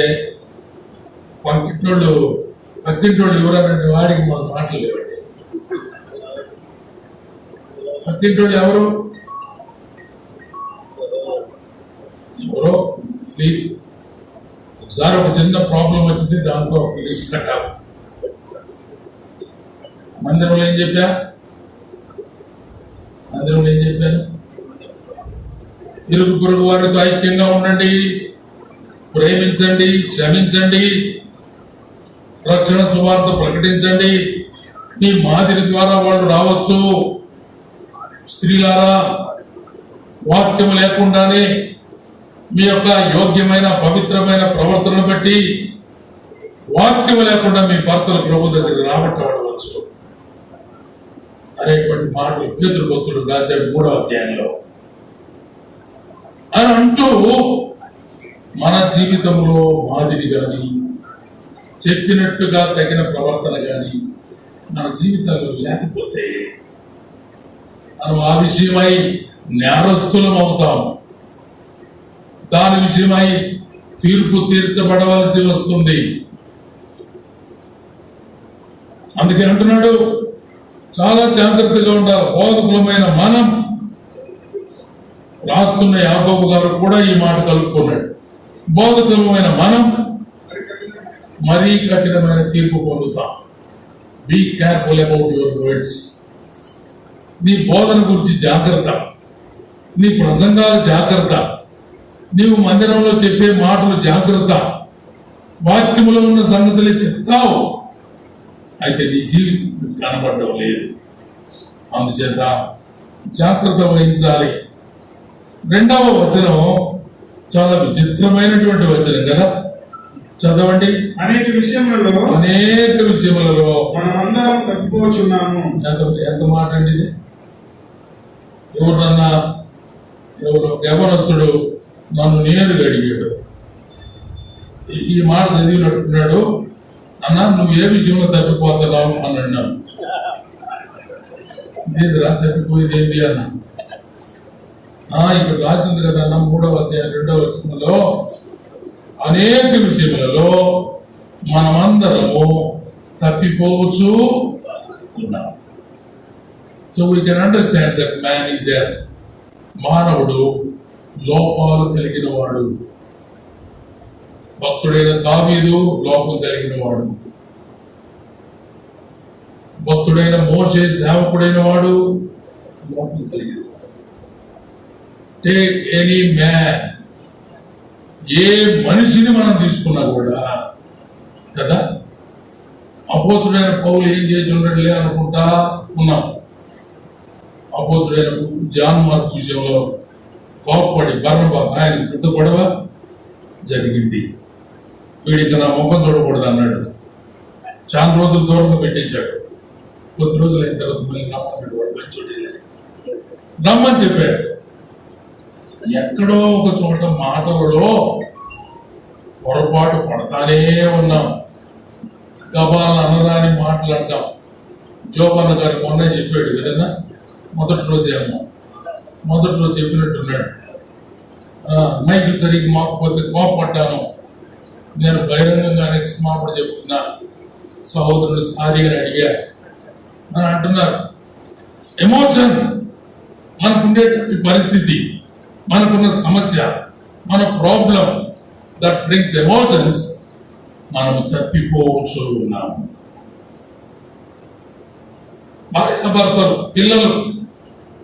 పక్కింటోళ్ళు ఎవరనంటే వాడికి మాకు మాటలు లేవండి. పక్కింటోళ్ళు ఎవరో ఒకసారి ఒక చిన్న ప్రాబ్లం వచ్చింది, దాంతో కట్ ఆఫ్. మందిరంలో ఏం చెప్పాను? ఇరుగు పొరుగు వారితో ఐక్యంగా ఉండండి, ప్రేమించండి, క్షమించండి, రక్షణ సువార్త ప్రకటించండి. మీ మాదిరి ద్వారా వాళ్ళు రావచ్చు. స్త్రీలారా, వాక్యం లేకుండానే మీ యొక్క యోగ్యమైన పవిత్రమైన ప్రవర్తనను బట్టి వాక్యం లేకుండా మీ భర్తలు ప్రభు దగ్గర రాబట్టబడవచ్చు అనేటువంటి మాటలు పేతురు భక్తుడు రాశాడు 3వ అధ్యాయంలో. అని అంటూ మన జీవితంలో మాదిరి కానీ, చెప్పినట్టుగా తగిన ప్రవర్తన కానీ మన జీవితాల్లో లేకపోతే మనం ఆ విషయమై నేరస్తులం అవుతాం. దాని విషయమై తీర్పు తీర్చబడవలసి వస్తుంది. అందుకే అంటున్నాడు, చాలా జాగ్రత్తగా ఉండాలి. బోధకులమైన మనం, రాస్తున్న యాకోబు గారు కూడా ఈ మాట కలుపుకున్నాడు, బోధకులమైన మనం మరీ కఠినమైన తీర్పు పొందుతాం. Be careful about your words. నీ బోధన గురించి జాగ్రత్త, నీ ప్రసంగాలు జాగ్రత్త, నీవు మందిరంలో చెప్పే మాటలు జాగ్రత్త. వాక్యములో ఉన్న సంగతులే చెప్తావు, అయితే నీ జీవితం కనబడడం లేదు. అందుచేత జాగ్రత్త వహించాలి. 2వ వచనం చాలా విచిత్రమైనటువంటి వచనం కదా, చదవండి. అనేక విషయములలో మనమందరం తప్పిపోచున్నాము. ఎంత మాట అండి ఇది! ఎవరు యవనస్తుడు నన్ను నేరుగా అడిగాడు, ఈ మాట చదివినట్టున్నాడు, అన్నా నువ్వు ఏ విషయంలో తప్పిపోతున్నావు అని అన్నాను. ఇదేంటిరా తప్పిపోయేది ఏంటి అన్నా. ఇక్కడ రాసింది కదా అన్న 3వ అధ్యాయం 2వ వచనంలో, అనేక విషయములలో మనమందరము తప్పిపోవచ్చు ఉన్నాం. So we can understand that man is a మానవుడు లోపాలు కలిగిన వాడు. భక్తుడైన దావీదు లోపం కలిగిన వాడు, భక్తుడైన మోషే సేవకుడైన వాడు లోపం కలిగిన వాడు. టేక్ ఎనీ మ్యాన్, ఏ మనిషిని మనం తీసుకున్నా కూడా కదా, అపోస్తుడైన పౌలు ఏం చేసి ఉండట్లే అనుకుంటా ఉన్నాం. అపోస్తుడైన జాన్ మార్కు విషయంలో కోప్పడి బర్నబా ఆయన పెద్ద గొడవ జరిగింది. వీడికి నా ముఖం చూడకూడదు అన్నాడు. చాలా రోజులు దూరంగా పెట్టేశాడు. కొద్ది రోజులు అయిన తర్వాత మళ్ళీ రమ్మన్నాడు. వాడు మంచోడే రమ్మని చెప్పాడు. ఎక్కడో ఒక చోట మాటలలో పొరపాటు పడతానే ఉన్నాం. గబాలను అనరాని మాట్లాడటం. జోపన్న గారు మొన్న చెప్పాడు కదన్నా, మొదటి రోజు చెప్పినట్టున్నాడు. మైకి సరిగ్గా మాకపోతే కోపడ్డాను, నేను బహిరంగంగానే క్షమాపణ చెప్తున్నా, సహోదరుడు సారీ అని అడిగా అని అంటున్నారు. ఎమోషన్, మనకుండేటువంటి పరిస్థితి, మనకున్న సమస్య, మన ప్రాబ్లం దట్ బ్రింగ్స్ ఎమోషన్స్, మనము తప్పిపోవచ్చు ఉన్నాము. భార్యాభర్తలు, పిల్లలు,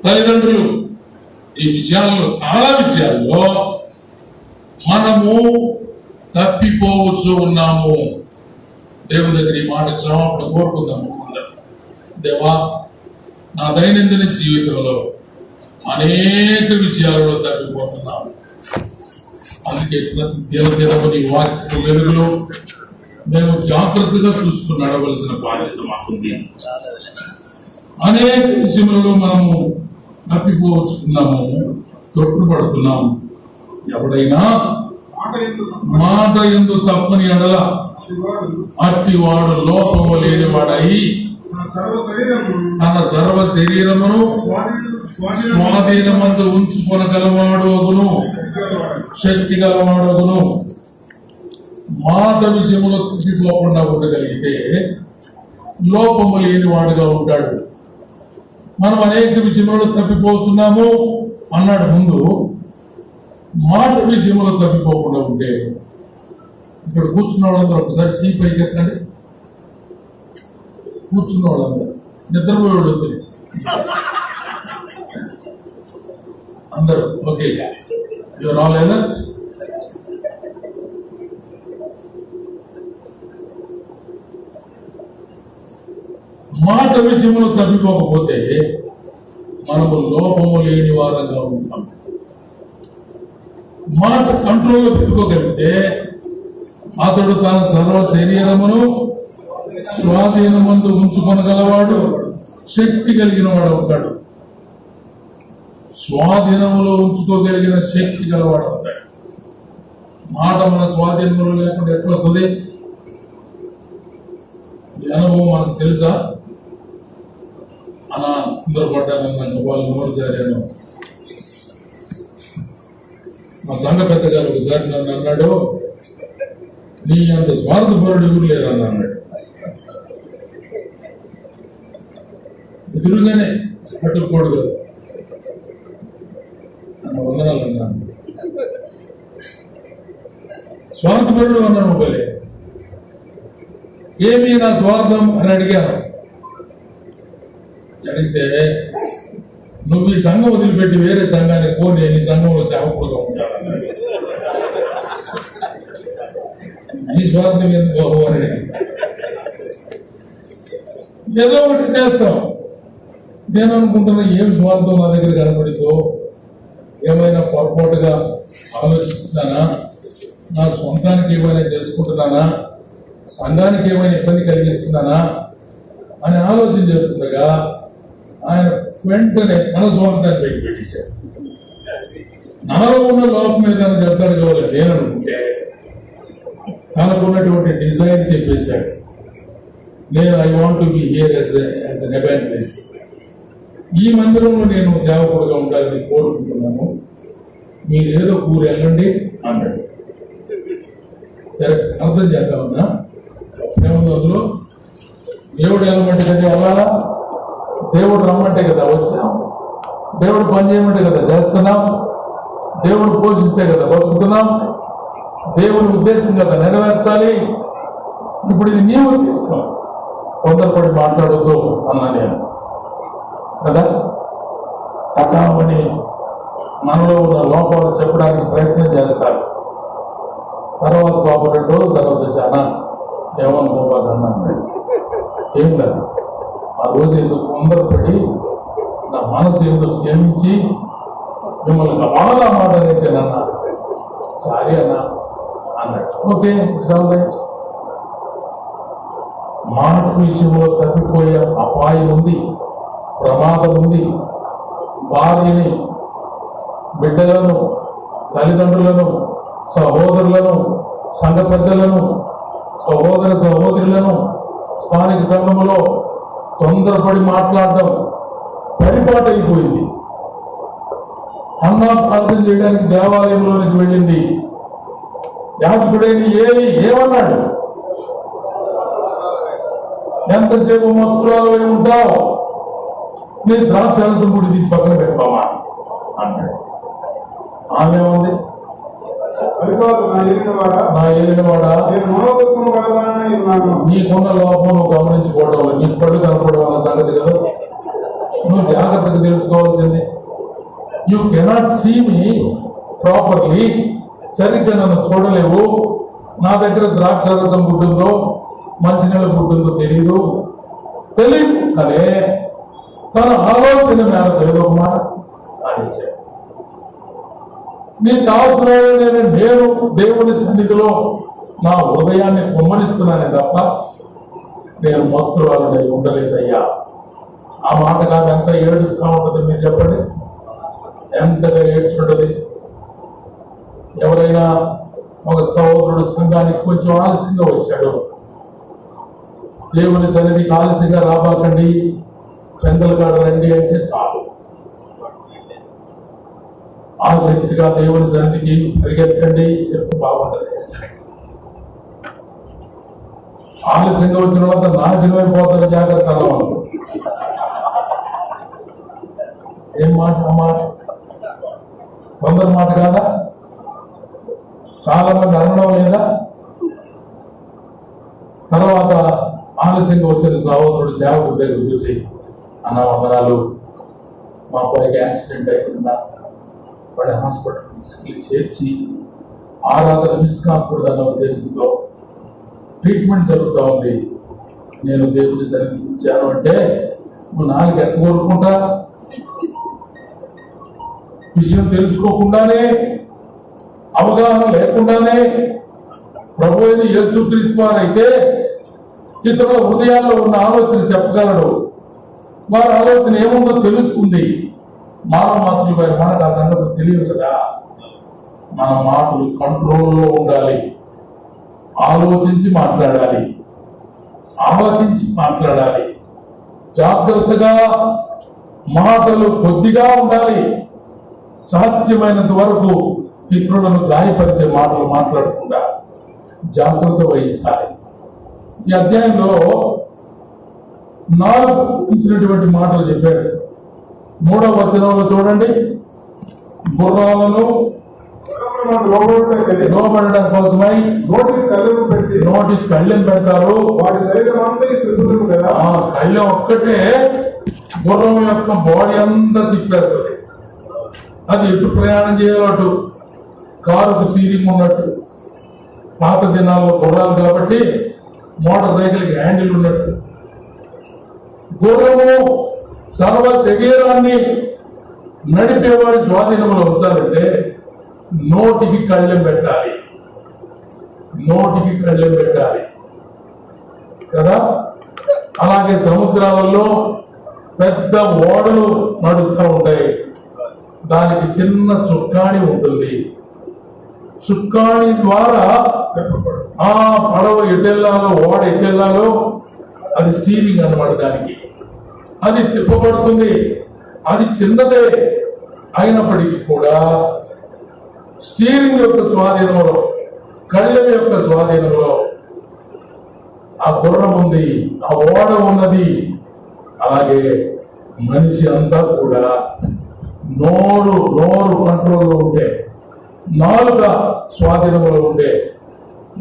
తల్లిదండ్రులు, ఈ విషయాల్లో చాలా విషయాల్లో మనము తప్పిపోవచ్చు ఉన్నాము. దేవుని దగ్గర ఈ మాట క్షమాపణ కోరుకుందాము అందరం. దేవా, నా దైనందిన జీవితంలో అనేక విషయాలలో తప్పిపోతున్నాము. అందుకే ప్రతి దినదినము నీ వాక్య వెలుగులో మేము జాగ్రత్తగా చూసుకుని నడవలసిన బాధ్యత మాకుంది. అనేక విషయములలో మనము తప్పిపోవచ్చుకున్నాము, తొట్టుపడుతున్నాము. ఎవడైనా మాట ఎందు తప్పని ఎడల అట్టివాడు లోపము లేనివాడై తన సర్వ శరీరమును స్వాధీనమందు ఉంచుకొనగలవాడు అగును, శక్తి గలవాడు అగును. మాట విషయంలో తప్పిపోకుండా ఉండగలిగితే లోపము లేనివాడుగా ఉంటాడు. మనం అనేక విషయంలో తప్పిపోతున్నాము అన్నాడు ముందు. మాట విషయంలో తప్పిపోకుండా ఉంటే, ఇక్కడ కూర్చున్న వాళ్ళందరూ ఒకసారి చేయి పైకి ఎత్తండి. కూర్చున్న వాళ్ళందరూ, నిద్రపోయేవాడు వద్దు అందరూ. Okay, your all alert. మాట విషయంలో తప్పిపోకపోతే మనము లోపము లేని వారంగా ఉంటాం. మాట కంట్రోల్లో పెట్టుకోగలిగితే అతడు తన సర్వ శరీరమును స్వాధీనమందు ఉంచుకొనగలవాడు, శక్తి కలిగిన వాడు అవుతాడు. స్వాధీనములో ఉంచుకోగలిగిన శక్తి గలవాడు అవుతాడు. మాట మన స్వాధీనంలో లేకుండా ఎట్లా వస్తుంది? ఈ అనుభవం మనకు తెలుసా? అనా తొందరపడ్డాను, వాళ్ళు నోరు జారాను. మా సంఘ పెద్ద గారు ఒకసారి నన్ను అన్నాడు, నీ అంత స్వార్థపరుడు ఎవరు లేరని అన్నాడు. ఎదురుగానే పట్టుకోడు నన్ను వందనాలు అన్నాను. స్వార్థపరుడు అన్నాను. ఒకలే ఏమీ నా స్వార్థం అని అడిగాను. అడిగితే, నువ్వు ఈ సంఘం వదిలిపెట్టి వేరే సంఘానికి పో, నేను ఈ సంఘంలో సేవకుడుగా ఉంటానన్నాడు. ఈ స్వార్థం ఎందుకు బాబు అని ఏదో ఒకటి చేస్తాం. నేను అనుకుంటున్నా, ఏం స్వార్థం నా దగ్గర కనపడిందో, ఏమైనా పొరపాటుగా ఆలోచిస్తున్నానా, నా సొంతానికి ఏమైనా చేసుకుంటున్నానా, సంఘానికి ఏమైనా ఇబ్బంది కలిగిస్తున్నానా అని ఆలోచన చేస్తుండగా ఆయన వెంటనే తన స్వార్థాన్ని పైకి పెట్టేశాడు. నాలో ఉన్న లోపం మీద చెప్తాడు కావాలి నేననుకుంటే తనకున్నటువంటి డిజైన్ చెప్పేశాడు. నేను I want to be here as N evangelist. ఈ మందిరంలో నేను సేవకుడుగా ఉండాలని కోరుకుంటున్నాను, మీరేదో కూర వెళ్ళండి అన్నాడు. సరే, అర్థం చేద్దామన్నా, ఏముంది అందులో? దేవుడు వెళ్ళమంటే కదా వెళ్ళాలా, దేవుడు రమ్మంటే కదా వచ్చాం, దేవుడు పని చేయమంటే కదా చేస్తున్నాం, దేవుడు పోషిస్తే కదా బతుకుతున్నాం, దేవుని ఉద్దేశం కదా నెరవేర్చాలి. ఇప్పుడు ఇది నీ ఉద్దేశం, తొందరపడి మాట్లాడొద్దు అన్నా నేను కదా. తకామని మనలో ఉన్న లోపాలు చెప్పడానికి ప్రయత్నం చేస్తారు. తర్వాత బాబు 2 రోజుల తర్వాత చాలా ఏమని బాబాద్ అన్నాను. ఏం లేదు, ఆ రోజు ఎందుకు తొందరపడి నా మనసు ఎందుకు క్షమించి మిమ్మల్ని బాగా మాట్లాడేసానన్నా, సారీ అన్నా అన్నాడు. ఓకే, మాట విషయంలో తప్పిపోయే అపాయం ఉంది, ప్రమాదం ఉంది. భార్యని, బిడ్డలను, తల్లిదండ్రులను, సహోదరులను, సంఘ పెద్దలను, సహోదర సహోదరులను స్థానిక సంఘములో తొందరపడి మాట్లాడడం పరిపాటు అయిపోయింది. అన్నా ప్రార్థన చేయడానికి దేవాలయంలోనికి వెళ్ళింది. యాజకుడైన ఏమన్నాడు? ఎంతసేపు మత్తురాలు ఉంటావు, నీ ద్రాక్షారసం కూడా తీసి పక్కన పెట్టుకోమా అన్నాడు. ఆమె ఉంది, నా ఏలినవాడా, నీకున్న లోపం గమనించుకోవడం, నీ పళ్ళు కనపడడం అన్న సంగతి కదా నువ్వు జాగ్రత్తగా తెలుసుకోవాల్సింది. You cannot see me properly, సరిగ్గా నన్ను చూడలేవు. నా దగ్గర ద్రాక్షారసం పుట్టిందో మంచినీళ్ళ పుట్టిందో తెలియదు కానీ తన ఆలోచన మేరకు ఏదో ఒక మాట అనేసాడు. నీకు కావాల్సిన నేను దేవుని సన్నిధిలో నా హృదయాన్ని కుమ్మరిస్తున్నానే తప్ప నేను మత్తురాలుడై ఉండలేదయ్యా. ఆ మాట కాదు ఎంత ఏడుస్తూ ఉంటుంది మీరు చెప్పండి, ఎంతగా ఏడ్చుంటది. ఎవరైనా ఒక సహోదరుడు సంఘానికి కొంచెం ఆలస్యంగా వచ్చాడు, దేవుని సన్నిధికి ఆలస్యంగా రాబాకండి, చందల కాడ రండి అంటే చాలు ఆసక్తిగా దేవుని సన్నిధికి పరిగెత్తండి చెప్తే బాగుంటుంది. ఆలస్యంగా వచ్చిన వాళ్ళంతా నాశనమైపోతారు, జాగ్రత్త అన్నమాట. ఏం మాట ఆ మాట కొందరు మాట కాదా? చాలా మంది అనడం లేదా? తర్వాత ఆలస్యంగా వచ్చిన సహోదరుడు సేవకుడి దగ్గర చూసి, అన్న వందనాలు, మా అబ్బాయికి యాక్సిడెంట్ అయిపోయిందా, వాడి హాస్పిటల్ తీసుకెళ్ళి చేర్చి ఆరాధన మిస్ కాకూడదు అన్న ఉద్దేశంతో ట్రీట్మెంట్ జరుగుతూ ఉంది, నేను దేవుడి సన్నిధికి ఇచ్చాను అంటే నువ్వు నాలుగు ఎట్ట కోరుకుంటా? విషయం తెలుసుకోకుండానే, అవగాహన లేకుండానే ప్రభు అయిన యేసుక్రీస్తు వారైతే ఇతరుల హృదయాల్లో ఉన్న ఆలోచన చెప్పగలడు. వారి ఆలోచన ఏముందో తెలుస్తుంది. మానవ మాటలు వారి మనకు ఆ సంగతి తెలియదు కదా. మన మాటలు కంట్రోల్లో ఉండాలి, ఆలోచించి మాట్లాడాలి, ఆలోచించి మాట్లాడాలి, జాగ్రత్తగా మాటలు కొద్దిగా ఉండాలి. సాధ్యమైనంత వరకు ఇతరులను గాయపరిచే మాటలు మాట్లాడకుండా జాగ్రత్త వహించాలి. ఈ అధ్యాయంలో 4 ఇచ్చినటువంటి మాటలు చెప్పాడు. 3వ వచనంలో చూడండి, గుర్రాలను లోబడడం కోసమై నోటికి కళ్ళెం పెడతారు. వాటి శరీరం అంతా తిరుగుతుంది కదా. ఆ కళ్ళెం ఒక్కటే గుర్రం యొక్క బాడీ అంతా తిప్పేస్తుంది. అది ఎటు ప్రయాణం చేయాలి, అటు కారుకు సీలింగ్ ఉన్నట్టు. పాత దినాల్లో గుర్రాలు కాబట్టి మోటార్ సైకిల్కి హ్యాండిల్ ఉన్నట్టు. గుర్రము సర్వ శరీరాన్ని నడిపేవాడి స్వాధీనంలో ఉంచాలంటే నోటికి కళ్ళెం పెట్టాలి, నోటికి కళ్ళెం పెట్టాలి కదా. అలాగే సముద్రాలలో పెద్ద ఓడలు నడుస్తూ ఉంటాయి, దానికి చిన్న చుక్కాణి ఉంటుంది. చుక్కాణి ద్వారా ఆ పడవ ఎటెల్లాలో, ఓడ ఎటెల్లాలో అది స్టీరింగ్ అన్నమాట. దానికి అది తిప్పబడుతుంది. అది చిన్నదే అయినప్పటికీ కూడా స్టీరింగ్ యొక్క స్వాధీనంలో, కళ్ళెం యొక్క స్వాధీనంలో ఆ గుర్రం ఉంది, ఆ ఓడ ఉన్నది. అలాగే మనిషి అంతా కూడా నోరు కంట్రోల్లో ఉంటే, నాలుక స్వాధీనంలో ఉంటే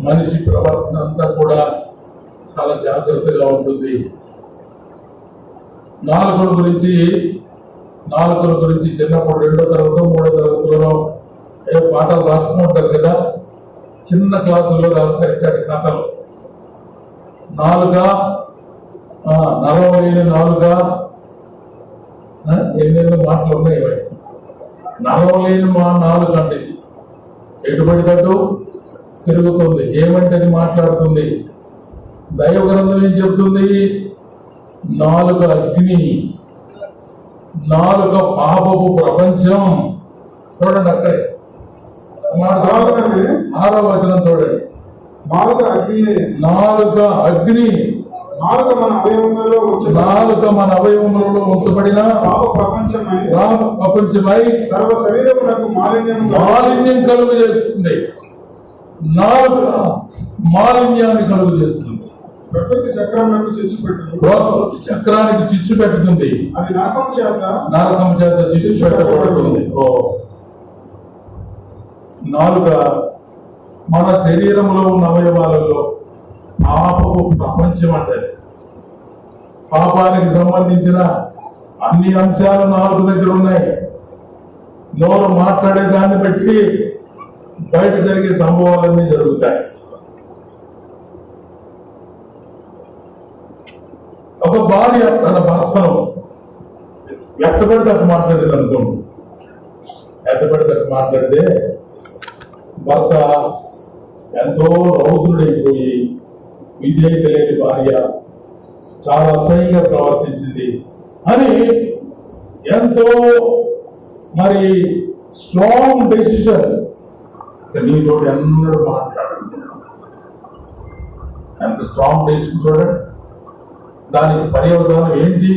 మనిషి ప్రవర్తన అంతా కూడా చాలా జాగ్రత్తగా ఉంటుంది. నాలుకల గురించి చిన్నప్పుడు 2వ తరగతి 3వ తరగతిలోనో ఏ పాఠాలు రాస్తూ ఉంటారు కదా, చిన్న క్లాసుల్లో రాస్తారు ఇట్లాంటి కథలు. నాలుక, నరవలేని నాలుక, ఎన్నెన్నో మాటలు ఉన్నాయి. నరవలేని నాలుక అంటే ఎటుబడికట్టు తిరుగుతుంది, ఏమంటే అది మాట్లాడుతుంది. దైవ గ్రంథం ఏం చెబుతుంది? నాలుక అగ్ని, నాలుక పాపపు ప్రపంచం. చూడండి అక్కడే 6వ వచనం చూడండి. నాలుక అగ్నియే. నాలుక అగ్ని. నాలుక మన అవయవములలో ఉంచబడిన పాప ప్రపంచమై సర్వ శరీరమునకు మాలిన్యం కలుగు చేస్తుంది. నాలుక మాలిన్యాన్ని కలుగు చేస్తుంది. ప్రకృతి చక్రానికి చిచ్చు పెట్టుతుంది. అది నరకం చేత చిచ్చు పెట్టబడుతుంది. నాలుక మన శరీరంలో ఉన్న అవయవాలలో పాపపు ప్రపంచం అంటది. పాపానికి సంబంధించిన అన్ని అంశాలు నాలుగు దగ్గర ఉన్నాయి. నోరు మాట్లాడే దాన్ని బట్టి బయట జరిగే సంభవాలన్నీ జరుగుతాయి. ఒక భార్య తన భర్తను ఎట్టబడితే అట్టు మాట్లాడేది అనుకోండి. ఎట్టబడితే అట్టు మాట్లాడితే భర్త ఎంతో రౌద్రుడైపోయి విధేయత లేని భార్య చాలా అసహ్యంగా ప్రవర్తించింది అని ఎంతో మరి స్ట్రాంగ్ డెసిషన్ నీతో ఎన్నడూ మాట్లాడండి. ఎంత స్ట్రాంగ్ డెసిషన్ చూడండి. దానికి పర్యవసానం ఏంటి?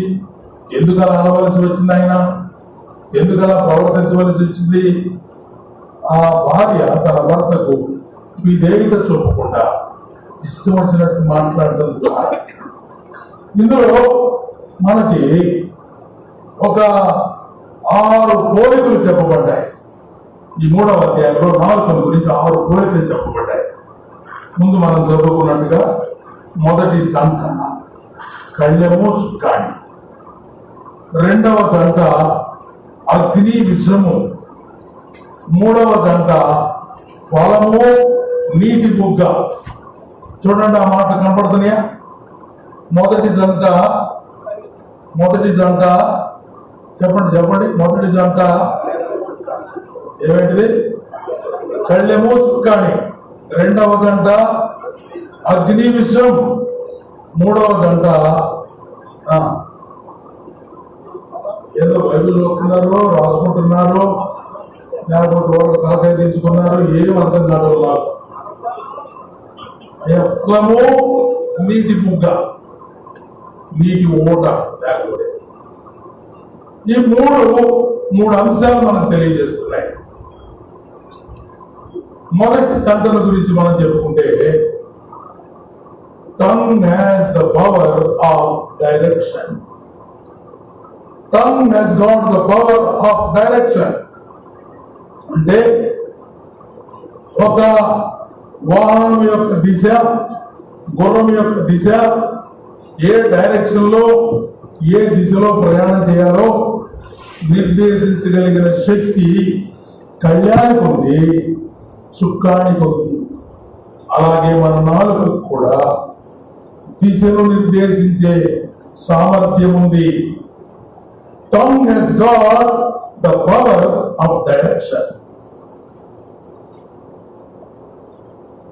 ఎందుకలా అనవలసి వచ్చింది? ఆయన ఎందుకలా ప్రవర్తించవలసి వచ్చింది? ఆ భార్య తన భర్తకు విధేయత చూపకుండా ఇష్టం వచ్చినట్టు మాట్లాడటం ద్వారా ఇందులో మనకి ఒక 6 పోలికలు చెప్పబడ్డాయి. ఈ 3వ అధ్యాయంలో నాలుకల గురించి 6 పోలికలు చెప్పబడ్డాయి. ముందు మనం చదువుకున్నట్టుగా మొదటి జంట కళ్యము చుక్కాణి, రెండవ జంట అగ్ని విషము, మూడవ జంట ఫలము నీటి బుగ్గ. చూడండి, ఆ మాట కనపడుతున్నాయా? మొదటి జంట చెప్పండి. మొదటి జంట ఏమిటిది? కళ్యము చుక్కాణి. రెండవ జంట అగ్ని విషం. మూడవ జంట ఏదో బైబిల్ చదువుతున్నారు, రాసుకుంటున్నారు, లేకపోతే వాళ్ళు తలకాయ తెచ్చుకున్నారు, ఏం అర్థం కాదు నాకు. ఫలము నీటి బుగ్గ, నీటి ఊట. లేకపోతే ఈ మూడు అంశాలు మనకు తెలియజేస్తున్నాయి. మొదటి జంటల గురించి మనం చెప్పుకుంటే, tongue has the power of direction. Tongue has got the power of direction. అంటే ఒక వాహనం యొక్క దిశ, గుర్రం యొక్క దిశ, ఏ డైరెక్షన్ లో ఏ దిశలో ప్రయాణం చేయాలో నిర్దేశించగలిగిన శక్తి కళ్యాణికి ఉంది, చుక్కానికి ఉంది. అలాగే మన నాలుకకు కూడా దిశను నిర్దేశించే సామర్థ్యం ఉంది. Tongue has got the power of direction.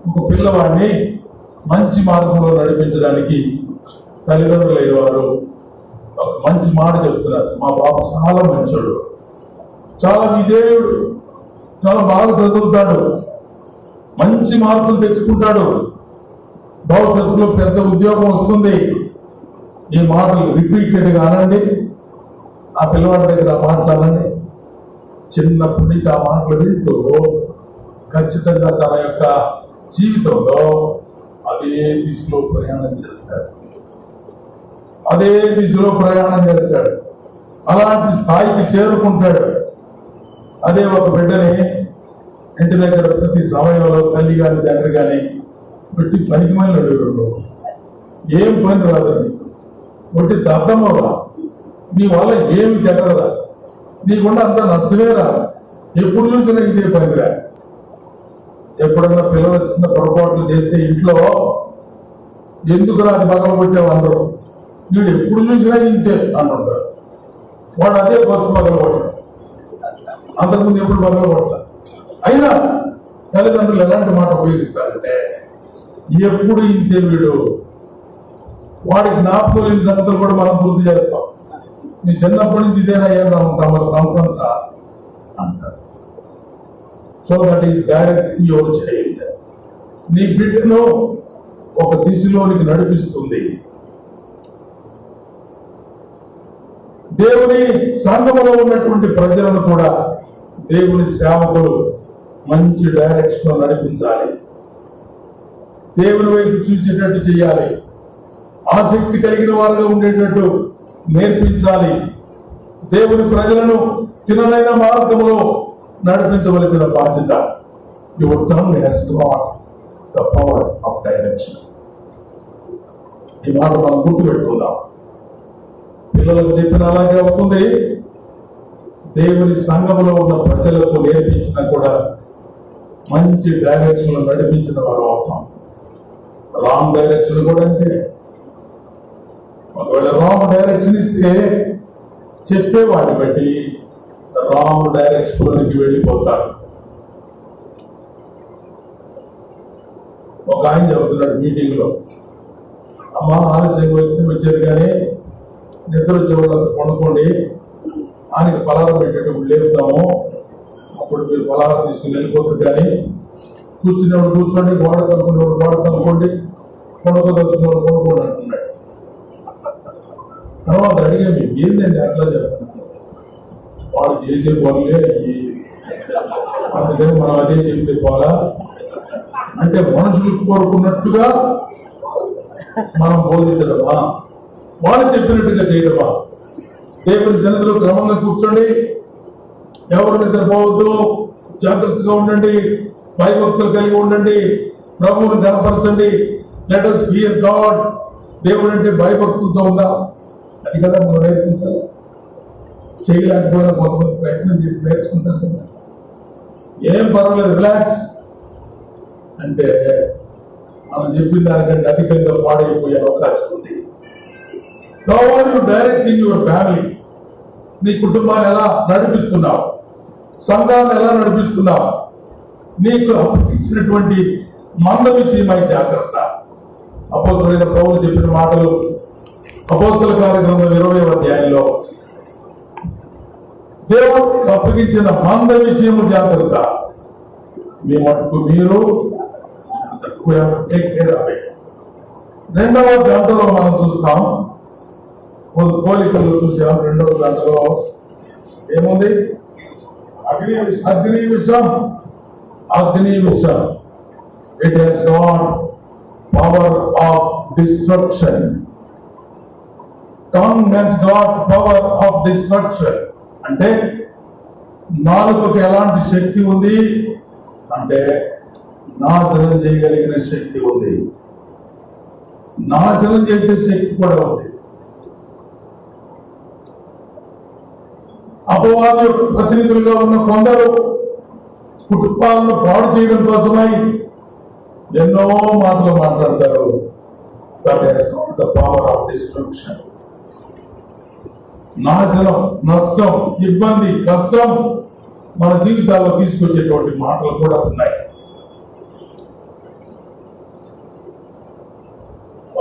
ఒక పిల్లవాడిని మంచి మార్గంలో నడిపించడానికి తల్లిదండ్రులైన వారు ఒక మంచి మాట చెప్తున్నారు. మా బాబు చాలా మంచోడు, చాలా విధేయుడు, చాలా బాగా చదువుతాడు, మంచి మార్కులు తెచ్చుకుంటాడు, భవిష్యత్తులో పెద్ద ఉద్యోగం వస్తుంది. ఈ మాటలు రిపీటెడ్గా అనండి. ఆ పిల్లవాడి దగ్గర ఆ మాటలు అనండి. చిన్నప్పటి నుంచి ఆ మాటలు వింటూ ఖచ్చితంగా తన యొక్క జీవితంలో అదే దిశలో ప్రయాణం చేస్తాడు. అలాంటి స్థాయికి చేరుకుంటాడు. అదే ఒక బిడ్డని ఇంటి దగ్గర ప్రతి సమయంలో తల్లి గారి దగ్గర కానీ పెట్టి పనికి మళ్ళీ అడుగుడు, ఏం పని రాదండి, ఒట్టి దద్దమరా, నీ వల్ల ఏమి జరగదా, నీకుండా అంత నష్టమేరా, ఎప్పుడు చూసినా ఇదే పనిరా. ఎప్పుడన్నా పిల్లలు చిన్న పొరపాట్లు చేస్తే ఇంట్లో ఎందుకు నాకు పగల కొట్టావు అందరూ, వీడు ఎప్పుడు చూసినా ఇంతే అంటుంటారు. వాడు అదే ఖర్చు పగల కొట్టాడు, అంతకుముందు ఎప్పుడు పగల కొట్టాడు. అయినా తల్లిదండ్రులు ఎలాంటి మాట ఉపయోగిస్తారంటే, ఎప్పుడు ఇంతే వీడు, వాడికి జ్ఞాపకం సంగతులు కూడా మనం పూర్తి చేస్తాం. నీ చిన్నప్పటి నుంచి ఇదేనా ఏమన్నా తమ సంస్థ అంటారు. So that is direct your child. నీ బిడ్డను ఒక దిశలోనికి నడిపిస్తుంది. దేవుని సంఘములో ఉన్నటువంటి ప్రజలను కూడా దేవుని సేవకులు మంచి డైరెక్షన్ లో నడిపించాలి. దేవుని వైపు చూసేటట్టు చేయాలి. ఆసక్తి కలిగిన వారుగా ఉండేటట్టు నేర్పించాలి. దేవుని ప్రజలను చిన్నదైన మార్గంలో నడిపించవలసిన బాధ్యత. Your tongue has got the power of direction. ఈ మాట మనం గుర్తుపెట్టుకుందాం. పిల్లలకు చెప్పిన అలాగే అవుతుంది. దేవుని సంఘంలో ఉన్న ప్రజలకు నేర్పించినా కూడా మంచి డైరెక్షన్ లో నడిపించిన వారు అవుతాం. రాంగ్ డైరెక్షన్ కూడా అంతే. ఒకవేళ రాంగ్ డైరెక్షన్ ఇస్తే చెప్పేవాడిని బట్టి రాంగ్ డైరెక్షన్ లోనికి వెళ్ళిపోతారు. ఒక ఆయన చెబుతున్నాడు మీటింగ్ లో, అమ్మా ఆలస్యంగా వస్తే వచ్చేది కానీ నిద్ర వచ్చేవాళ్ళు కొనుక్కోండి, ఆయనకి పలారం పెట్టేటప్పుడు లేపుతాము, అప్పుడు మీరు పలారం తీసుకుని వెళ్ళిపోతుంది. కానీ కూర్చునేవాడు కూర్చోండి, గోడ కనుక్కునేవాడు గోడ కనుక్కోండి, కొనుక్కోదలుచుకునేవాడు కొనుక్కోండి అంటున్నాడు. తర్వాత అడిగా మీకు ఏంటండి అట్లా చెప్తున్నాను, వాడు చేసే పనులే అందుకని మనం అదే చెప్తే పోలా అంటే మనుషులు కోరుకున్నట్టుగా మనం బోధించడమా, వాళ్ళు చెప్పినట్టుగా చేయడమా? దేవుని సన్నిధిలో క్రమంగా కూర్చోండి, ఎవరు నిద్రపోవద్దు, జాగ్రత్తగా ఉండండి, భయభక్తులు కలిగి ఉండండి, ప్రభువుని గణపరచండి. Let us fear God. దేవుడు అంటే భయభక్తులతో ఉందా? అది కదా మనం నేర్పించాలి. చేయలేకపోయినా కొంతమంది ప్రయత్నం చేసి నేర్చుకుంటారు కదా, ఏం పర్వాలేదు రిలాక్స్ అంటే మనం చెప్పిన దానికంటే అధికంగా పాడైపోయే అవకాశం ఉంది. How are you directing your family? నీ కుటుంబాన్ని ఎలా నడిపిస్తున్నావు? సంఘాన్ని ఎలా నడిపిస్తున్నావు? నీకు అప్పగించినటువంటి మంద విషయమై జాగ్రత్త. అపోస్తలుడైన పౌలు చెప్పిన మాటలు అపోస్తల కార్యక్రమం 20వ అధ్యాయంలో, దేవుడికి అప్పగించిన మంద విషయము జాగ్రత్త. మీ మటుకు మీరు టేక్ కేర్ ఆఫ్ ఇట్. 2వ గంటలో మనం చూస్తాం, పోలికలు చూసాం. 2వ గంటలో ఏముంది? అగ్ని విషం. అగ్ని విషం. It has got power of destruction. Tongue has got power of destruction అంటే నాలుకకు ఎలాంటి శక్తి ఉంది అంటే నాశనం చేయగలిగిన శక్తి ఉంది, నాశనం చేసే శక్తి కూడా ఉంది. అపవాది యొక్క ప్రతినిధులుగా ఉన్న కొందరు కుటుంబాలను పాడు చేయడం కోసమై ఎన్నో మాటలు మాట్లాడతారు. That has not the power of destruction. నాశనం, నష్టం, ఇబ్బంది, కష్టం మన జీవితాల్లో తీసుకొచ్చేటువంటి మాటలు కూడా ఉన్నాయి.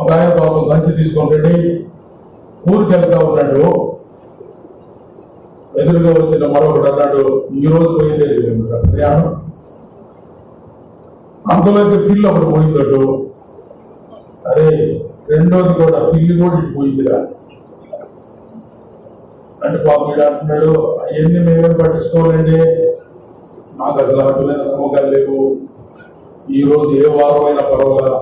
ఒక ఆయన బాబు సంచి తీసుకుంటే ఊరికి వెళ్తా ఉన్నాడు. ఎదురుగా వచ్చిన మరొకటి అన్నాడు, ఈ రోజు పోయిందే ప్రయాణం. అంతలోకి పిల్లి ఒకటి పోయిందటు. అరే రెండోది కూడా పిల్లి కూడా ఇటు పోయిందిరా అంటే పాపం వీడు అంటున్నాడు, అవన్నీ మేమేం పట్టించుకోవాలండి, మాకు అసలు అటు మీద నమ్మకాలు లేవు. ఈ రోజు ఏ వారం అయినా పర్వాలా,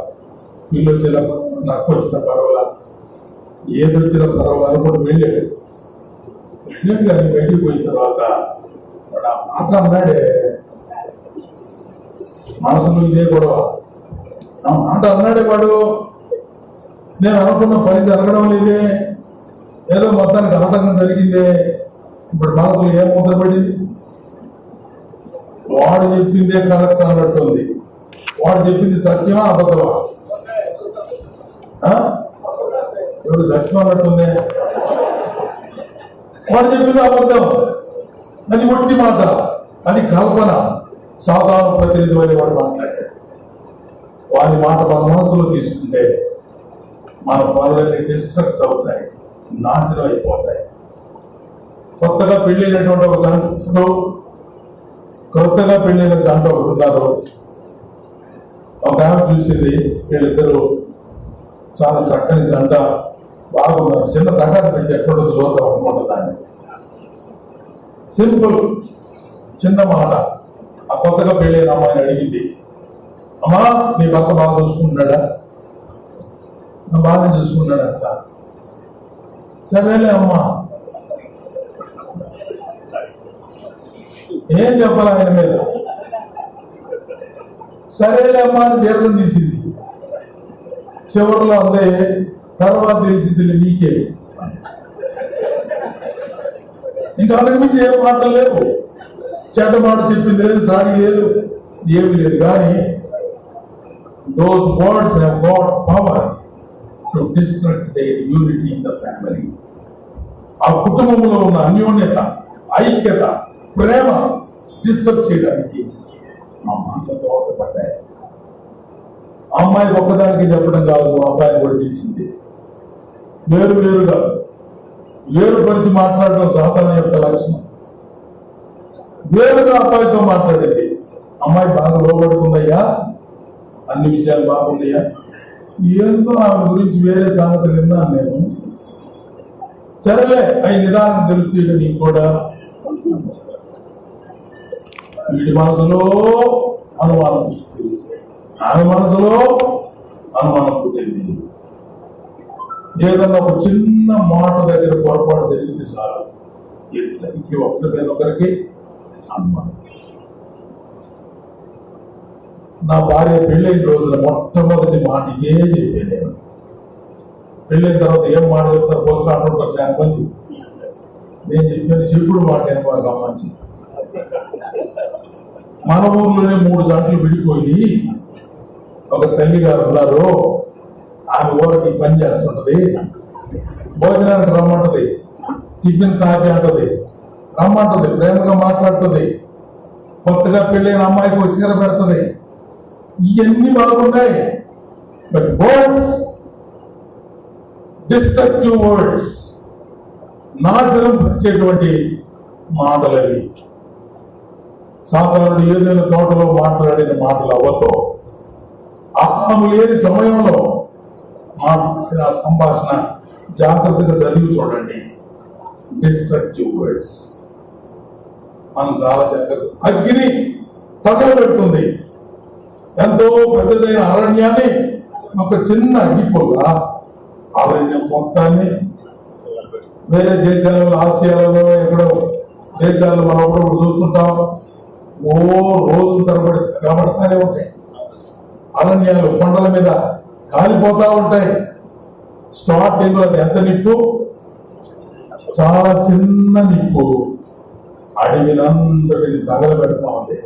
పిల్లి వచ్చిన పర్వాలా, నక్క వచ్చిన పర్వాలా, ఏది వచ్చిన పర్వాలా అనుకుంటూ వెళ్ళాడు. వెళ్ళాడు కానీ బయటికి పోయిన తర్వాత వాడు ఆ మాట అన్నాడే, మనసులో ఇదే గొడవ. ఆ మాట అన్నాడే వాడు, నేను అనుకున్న పని జరగడం లేదే, ఏదో మొత్తానికి ఆటంకం జరిగిందే. ఇప్పుడు మనసులో ఏం ముద్రపడింది? వాడు చెప్పిందే కరెక్ట్ అన్నట్టుంది. వాడు చెప్పింది సత్యమా అబద్ధమా? ఇప్పుడు సత్యం అన్నట్టుంది. వాడు చెప్పింది అబద్ధం, అది ఒట్టి మాట, అది కల్పన. సాధారణ ప్రతినిధి అని వాడు మాట్లాడాడు. వాడి మాట మన మనసులో తీసుకుంటే మన పనులన్నీ డిస్ట్రక్ట్ అవుతాయి, నాశనం అయిపోతాయి. కొత్తగా పెళ్ళైనటువంటి ఒక జంట, కొత్తగా పెళ్ళైన జంట ఒకటి ఉన్నారు. ఒక ఆమె చూసింది, వీళ్ళిద్దరూ చాలా చక్కని జంట, బాగున్నారు, చిన్న తగాద పెట్టి ఎక్కడో చూద్దాం అనుకుంటా దాన్ని. సింపుల్ చిన్న మాట. ఆ కొత్తగా పెళ్ళైన అమ్మాయిని అడిగింది, అమ్మా నీ భర్త బాగా చూసుకుంటున్నాడా? బాగానే చూసుకున్నాడు అంట. సరేలే అమ్మా, ఏం చెప్పాలి ఆయన మీద? సరేలే అమ్మా అని దీర్ఘం తీసింది. చివరిలో అందే, తర్వాత తెలిసింది నీకే. ఇంకా అంతకుమించి ఏం మాటలు లేవు. చెడ్డ మాట చెప్పింది లేదు, సాడి లేదు, ఏమి లేదు. కానీ those words have got power to destruct their unity in the family. ఆ కుటుంబంలో ఉన్న అన్యోన్యత, ఐక్యత, ప్రేమ డిస్టర్బ్ చేయడానికి ఆ మాటలు దోహదపడ్డాయి. ఆ అమ్మాయి ఒక్కదానికి చెప్పడం కాదు, అబ్బాయిని కొట్టించింది. వేరువేరుగా వేరుపరిచి మాట్లాడడం సాధారణ యొక్క లక్షణం. వేరుగా అబ్బాయితో మాట్లాడేది. అమ్మాయి బాగా లోబడుతుందయ్యా, అన్ని విషయాలు బాగున్నాయా, ఏందో ఆమె గురించి వేరే సంగతి విన్నాను నేను. సరేలే అవి నిదానం తెలుస్తుంది నీకు కూడా. వీడి మనసులో అనుమానం పుట్టింది, ఆమె మనసులో అనుమానం పుట్టింది. ఏదన్నా ఒక చిన్న మాట దగ్గర పొరపాటు జరిగింది చాలు, ఇద్దరికి ఒకరి మీద ఒకరికి అనుమానం. నా భార్య పెళ్ళైన రోజున మొట్టమొదటి మాట ఇదే చెప్పే నేను. పెళ్ళైన తర్వాత ఏం మాట చెప్తారు పోస్ట్ మంది. నేను చెప్పిన చెప్పుడు మాట బాగా గమనించి, మన ఊర్లోనే 3 జంటలు విడిపోయి ఒక తల్లి గారు ఉన్నారు. ఆమె ఊరికి పని చేస్తుంటది, భోజనానికి రమ్మంటది, టిఫిన్ తాగి అంటది, రమ్మంటది, ప్రేమగా మాట్లాడుతుంది, కొత్తగా పెళ్ళైన అమ్మాయికి వచ్చిన పెడుతుంది. ఇవన్నీ బాగున్నాయి. బట్ వర్డ్స్, డిస్ట్రక్టివ్ వర్డ్స్, నాశనం పరిచేటువంటి మాటలు అవి. సాధారణ ఏదైనా తోటలో మాట్లాడిన మాటలు అవ్వతో ఆహాము లేని సమయంలో మాట్లాడిన సంభాషణ జాగ్రత్తగా చదివి చూడండి. డిస్ట్రక్టివ్ వర్డ్స్ మనం చాలా జాగ్రత్త. అగ్ని తగలబెడుతుంది. ఎంతో పెద్దదైన అరణ్యాన్ని ఒక చిన్న అగ్గిపోగా అరణ్యం మొత్తాన్ని. వేరే దేశాలలో, ఆసియాలలో, ఎక్కడో దేశాల్లో మనం అప్పుడప్పుడు చూస్తుంటాం, ఓ రోజుల తరబడి కాబడతానే ఉంటాయి. అరణ్యాలు కొండల మీద కాలిపోతా ఉంటాయి. స్టార్టింగ్ లో ఎంత నిప్పు, చాలా చిన్న నిప్పు అడవినంతటిని తగలబెడతా ఉంది.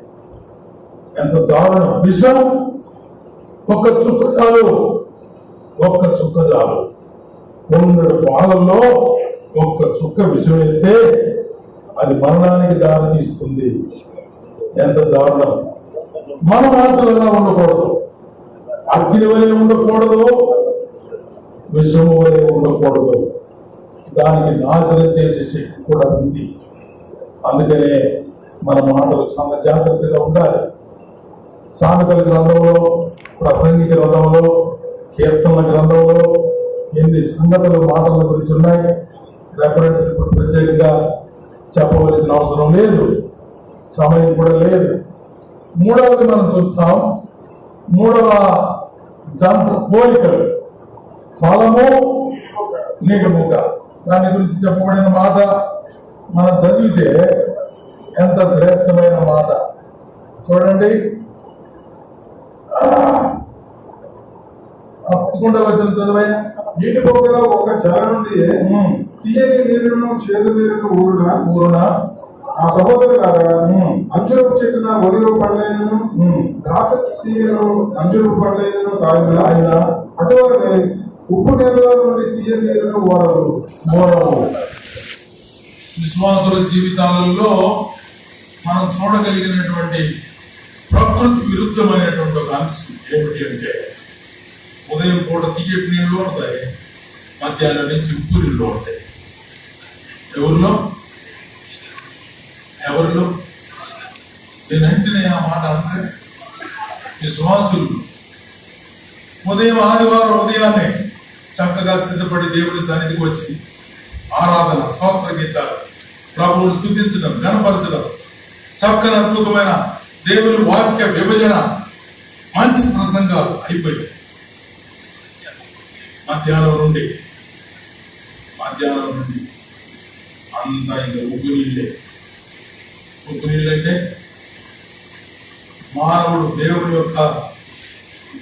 ఎంత దారుణం. విషం ఒక్క చుక్క చాలు, ఒక్క చుక్క చాలు. 100 పాలల్లో ఒక్క చుక్క విషం వేస్తే అది మరణానికి దారి తీస్తుంది. ఎంత దారుణం. మన మాటలుగా ఉండకూడదు, అగ్ని వలె ఉండకూడదు, విషము వలె ఉండకూడదు. దానికి నాశనం చేసే శక్తి కూడా ఉంది. అందుకనే మన మాటలు చాలా జాగ్రత్తగా ఉండాలి. సామెతల గ్రంథంలో, ప్రసంగిక గ్రంథంలో, కీర్తనల గ్రంథంలో ఎన్ని సంగతులు మాటల గురించి ఉన్నాయి. రెఫరెన్స్ ఇప్పుడు ప్రత్యేకంగా చెప్పవలసిన అవసరం లేదు, సమయం కూడా లేదు. మూడవది మనం చూస్తాం, 3వ జంట పోలికలు, ఫలము, నీడముక. దాని గురించి చెప్పబడిన మాట మనం చదివితే ఎంత శ్రేష్టమైన మాట చూడండి. 11వ వచనం చదివైనా, నీటి పొగలో ఒక చెర నుండి తీయని నీరును చేదు నీరును ఊరున ఆ సహోదరులారా, అంజూరపు చెట్టున ఒలివ పండ్లైనను ద్రాక్ష తీయను అంజూరపు పండ్లైనను కాయన అటువలనే ఉప్పు నీళ్ళ నుండి తీయని నీరును ఊరవు. విశ్వాసుల జీవితాలలో మనం చూడగలిగినటువంటి ప్రకృతి విరుద్ధమైనటువంటి ఒక అంశం ఏమిటి అంటే, ఉదయం పూట తీయటి నీళ్ళు ఉంటాయి, మధ్యాహ్నం నుంచి ఉప్పు నీళ్ళు ఉంటాయి. ఎవరిలో నేనంటే ఆ మాట అంటే విశ్వాసులు ఉదయం ఆదివారం ఉదయాన్నే చక్కగా సిద్ధపడి దేవుని సన్నిధికి వచ్చి ఆరాధన, స్తోత్ర గీతాలు, ప్రభువును స్తుతించడం, గణపరచడం, చక్కని అద్భుతమైన దేవుని వాక్య విభజన, మంచి ప్రసంగాలు అయిపోయాయి. మధ్యాహ్నం నుండి అంతా ఇంకా ఉగ్గు నీళ్ళంటే మానవుడు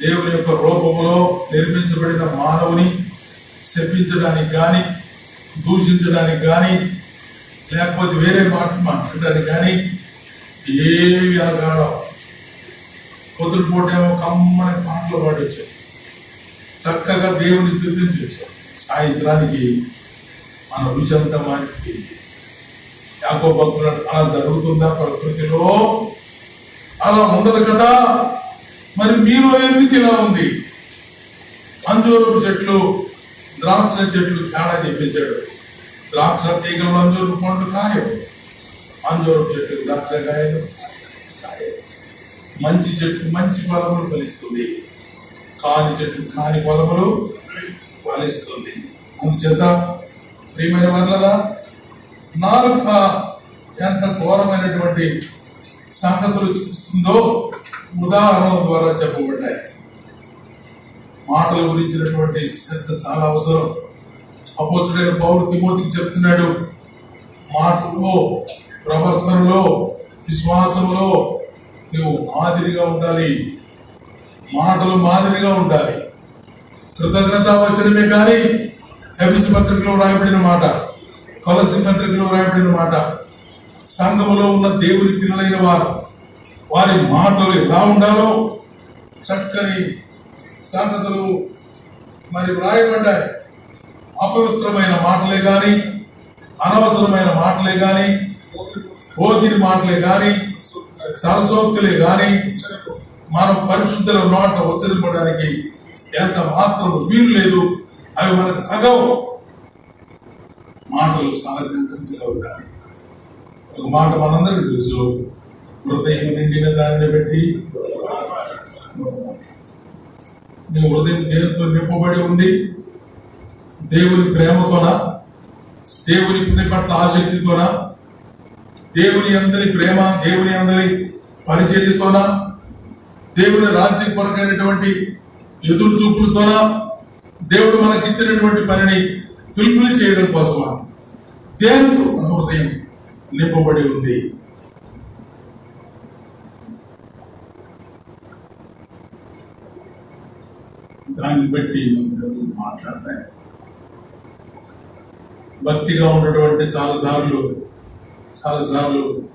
దేవుని యొక్క రూపంలో నిర్మించబడిన మానవుని శపించడానికి కానీ, దూషించడానికి కానీ, లేకపోతే వేరే మాటలు మాట్లాడడానికి కానీ ఏమి వెనకాడం. పొద్దుటిపూటేమో కమ్మని పాటలు పాడొచ్చాం, చక్కగా దేవుని స్థుతించి వచ్చాం. సాయంత్రానికి మన రుచి అంతా మారిపోయింది. యాకోబు భక్తులు అలా జరుగుతుందా ప్రకృతిలో? అలా ఉండదు కదా. మరి మీలో ఎందుకు ఇలా ఉంది? అంజూరపు చెట్లు, ద్రాక్ష చెట్లు తేడా చెప్పేశాడు. ద్రాక్ష తీగలు అంజూరపు పండ్లు కాయవు, అంజూరపు చెట్లు ద్రాక్ష కాయలు. మంచి చెట్టు మంచి ఫలములు ఫలిస్తుంది, కాని చెట్టు కాని ఫలములు ఫలిస్తుంది. అందుచేత ప్రియమైన వాళ్ళరా, నాలుక ఎంత ఘోరమైనటువంటి సంగతులు చేస్తుందో ఉదాహరణల ద్వారా చెప్పబడ్డాయి. మాటల గురించినటువంటి శ్రద్ధ చాలా అవసరం. అపోస్తుడైన పౌలు తిమోతికి చెప్తున్నాడు, మాటలో, ప్రవర్తనలో, విశ్వాసంలో నువ్వు మాదిరిగా ఉండాలి. మాటలు మాదిరిగా ఉండాలి. కృతజ్ఞతా వచనమే కానీ ఎఫెసు పత్రికలో రాయబడిన మాట, కొలస్సీ పత్రికలో రాయబడిన మాట, సంఘములో ఉన్న దేవుని పిల్లలైన వారి మాటలు ఎలా ఉండాలో చక్కని సంగతులు మరి వ్రాయబడ్డాయి. అపవిత్రమైన మాటలే గాని, అనవసరమైన మాటలే గాని, ఓగిరి మాటలే గాని, సరసోక్తులే గాని మనం పరిశుద్ధుల నోట ఉచ్చరింపడానికి ఎంత మాత్రం వీలు లేదు. అవి మనకు తగవు. మాటలు చాలా జాగ్రత్తగా ఉండాలి. ఒక మాట మనందరికీ తెలుసు, హృదయం నిండిన దాన్ని బట్టి. నీ హృదయం దేనితో నింపబడి ఉంది? దేవుని ప్రేమతోనా? దేవుని పని పట్ల ఆసక్తితోనా? దేవుని అందరి ప్రేమ, దేవుని అందరి పరిచర్యతోనా? దేవుని రాజ్యం కొరకైనటువంటి ఎదురు చూపులతోనా? దేవుడు మనకిచ్చినటువంటి పనిని ఫుల్ఫిల్ చేయడం కోసమా? దేనితో మన హృదయం నింపబడి ఉంది? దాన్ని బట్టి మనం మాట్లాడతాయి. భక్తిగా ఉన్నటువంటి చాలాసార్లు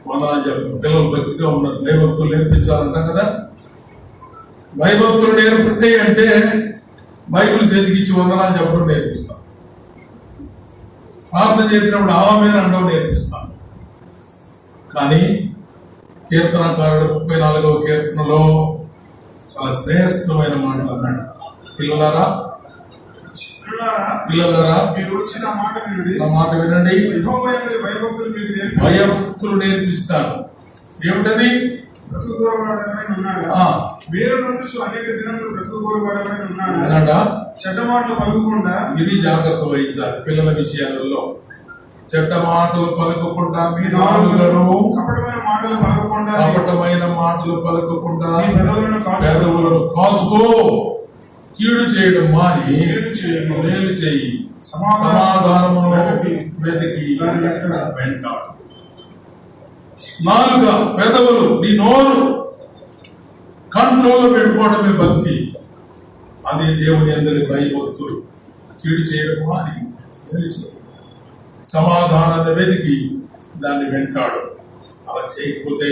వందనాలు చెప్పాం. పిల్లలు భక్తిగా ఉన్నారు, భయభక్తులు నేర్పించాలంటాం కదా. భయభక్తులు నేర్పండి అంటే బైబిల్ చేతికిచ్చి వందనాలు చెప్పడం నేర్పిస్తాం. ప్రార్థన చేసినప్పుడు ఆమేన్ అనడం నేర్పిస్తాం. కానీ కీర్తనకారుడు 34వ కీర్తనలో చాలా శ్రేష్టమైన మాటలు అన్నాడు. పిల్లలారా మీరు వచ్చిన మాట వినండి, భయభక్తులు నేర్పిస్తాను. ఏమిటది? చెడ్డ మాటలు పలుకకుండా. ఇది జాగ్రత్త వహించాలి పిల్లల విషయాలలో. చెడ్డ మాటలు పలకకుండా, మీ నాలుకను కపటమైన మాటలు పలకకుండా పెదవులను కాచుకో. కీడు చేయడం మాని మేలు చేయి, సమాధానమును వెతికి వెంటాడు. నాలుక, పెదవులు, నీ నోరు కంట్రోల్లో పెట్టుకోవడమే భక్తి. అది దేవుని అందరి భయభక్తులు. కీడు చేయడం మాని మేలు చేయి, సమాధానాన్ని వెతికి దాన్ని వెంటాడు. అలా చేయకపోతే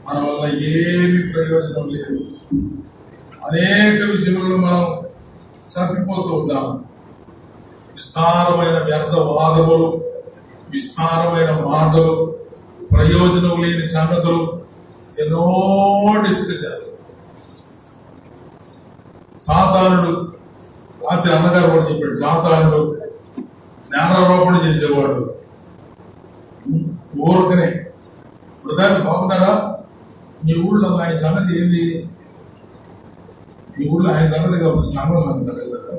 మన వల్ల ఏమి ప్రయోజనం లేదు. అనేక విషయంలో మనం తప్పిపోతూ ఉంటాం. విస్తారమైన వ్యర్థ వాదములు, విస్తారమైన మాటలు, ప్రయోజనం లేని సంగతులు ఎన్నో డిస్కస్ చేస్తాం. సాతానుడు, రాత్రి అన్నగారు కూడా చెప్పాడు, సాతానుడు జ్ఞానారోపణ చేసేవాడు. ఊరకనే బ్రదర్ బాగున్నారా, మీ ఊళ్ళో ఆయన సంగతి ఏంది, మీ ఊళ్ళో ఆయన సంగతి కాబట్టి సంఘం సంగతి అడగలేదు.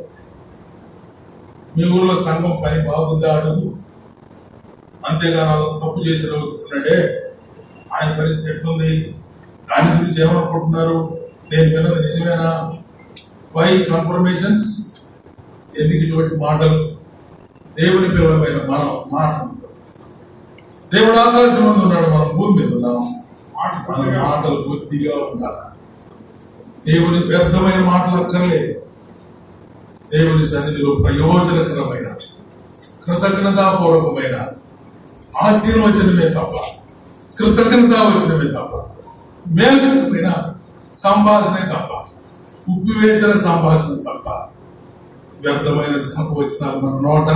మీ ఊళ్ళో సంఘం పని బాగుందా అడుగు. అంతేగాని తప్పు చేసిన వస్తున్నాడే ఆయన పరిస్థితి ఎట్లుంది, దాని గురించి ఏమనుకుంటున్నారు, నేను విన్నది నిజమేనా? Why confirmations? ఎందుకు ఇటువంటి మాటలు? దేవుని పిల్లలమైన మనం మాటలు. దేవుడు ఆకాశం ముందు ఉన్నాడు, మనం భూమి మీద ఉన్నాం. మన మాటలు బుద్ధిగా ఉండాలి. దేవుని వ్యర్థమైన మాటలు అక్కర్లేదు. దేవుని సన్నిధిలో ప్రయోజనకరమైన కృతజ్ఞతాపూర్వకమైన ఆశీర్వచనమే తప్ప, కృతజ్ఞతావచనమే తప్ప, మేలుకరమైన సంభాషణే తప్ప, ఉప్పు వేసిన సంభాషణ తప్ప వ్యర్థమైన సంభవచనాలు మన నోట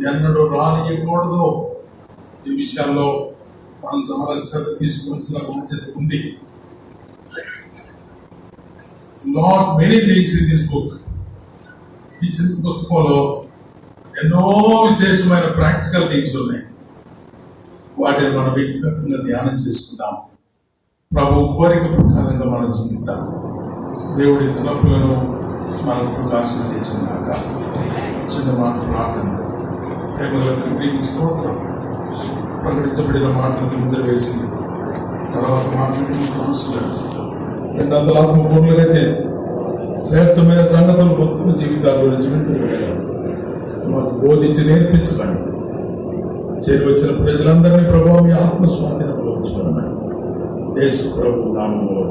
ఎన్నడూ రానియకూడదు. ఈ విషయాల్లో మనం చాలా శ్రద్ధ తీసుకోవాల్సిన బాధ్యత ఉంది. Lot many things in this book. ఈ చిన్న పుస్తకంలో ఎన్నో విశేషమైన ప్రాక్టికల్ థింగ్స్ ఉన్నాయి. వాటిని మనం వ్యక్తిగతంగా ధ్యానం చేసుకుందాం. ప్రభు కోరిక ప్రకారంగా మనం చిందిద్దాం. దేవుడి తలపులను మనకు ఆశీర్వదించుగాక. చిన్న మాట ప్రార్థన. ప్రేమగల తండ్రి, స్తోత్రం. ప్రకటించబడిన మాటలకు ముద్ర వేసి తర్వాత మాట్లాడిన దాసులను రెండంతల ఆత్మపూర్ణులుగా చేసి శ్రేష్టమైన సంగతులు భక్తుల జీవితాల గురించి మాకు బోధించి నేర్పించమని చేరువచ్చిన ప్రజలందరినీ ప్రభావ మీ ఆత్మస్వాధీనంలో ఉంచుకోమని యేసు ప్రభు నామములో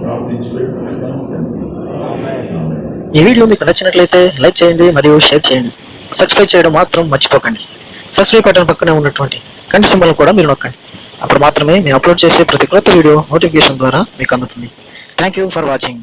ప్రార్థించి వేడుకుంటున్నాము తండ్రి. ఆమేన్. ఈ వీడియో మీకు నచ్చినట్లయితే లైక్ చేయండి మరియు షేర్ చేయండి. సబ్స్క్రైబ్ చేయడం మాత్రం మర్చిపోకండి. సబ్స్క్రైబ్ బటన్ పక్కనే ఉన్నటువంటి గంట సింబల్ కూడా మీరు నొక్కండి. అప్పుడు మాత్రమే మేము అప్లోడ్ చేసే ప్రతి కొత్త వీడియో నోటిఫికేషన్ ద్వారా మీకు అందుతుంది. Thank you for watching.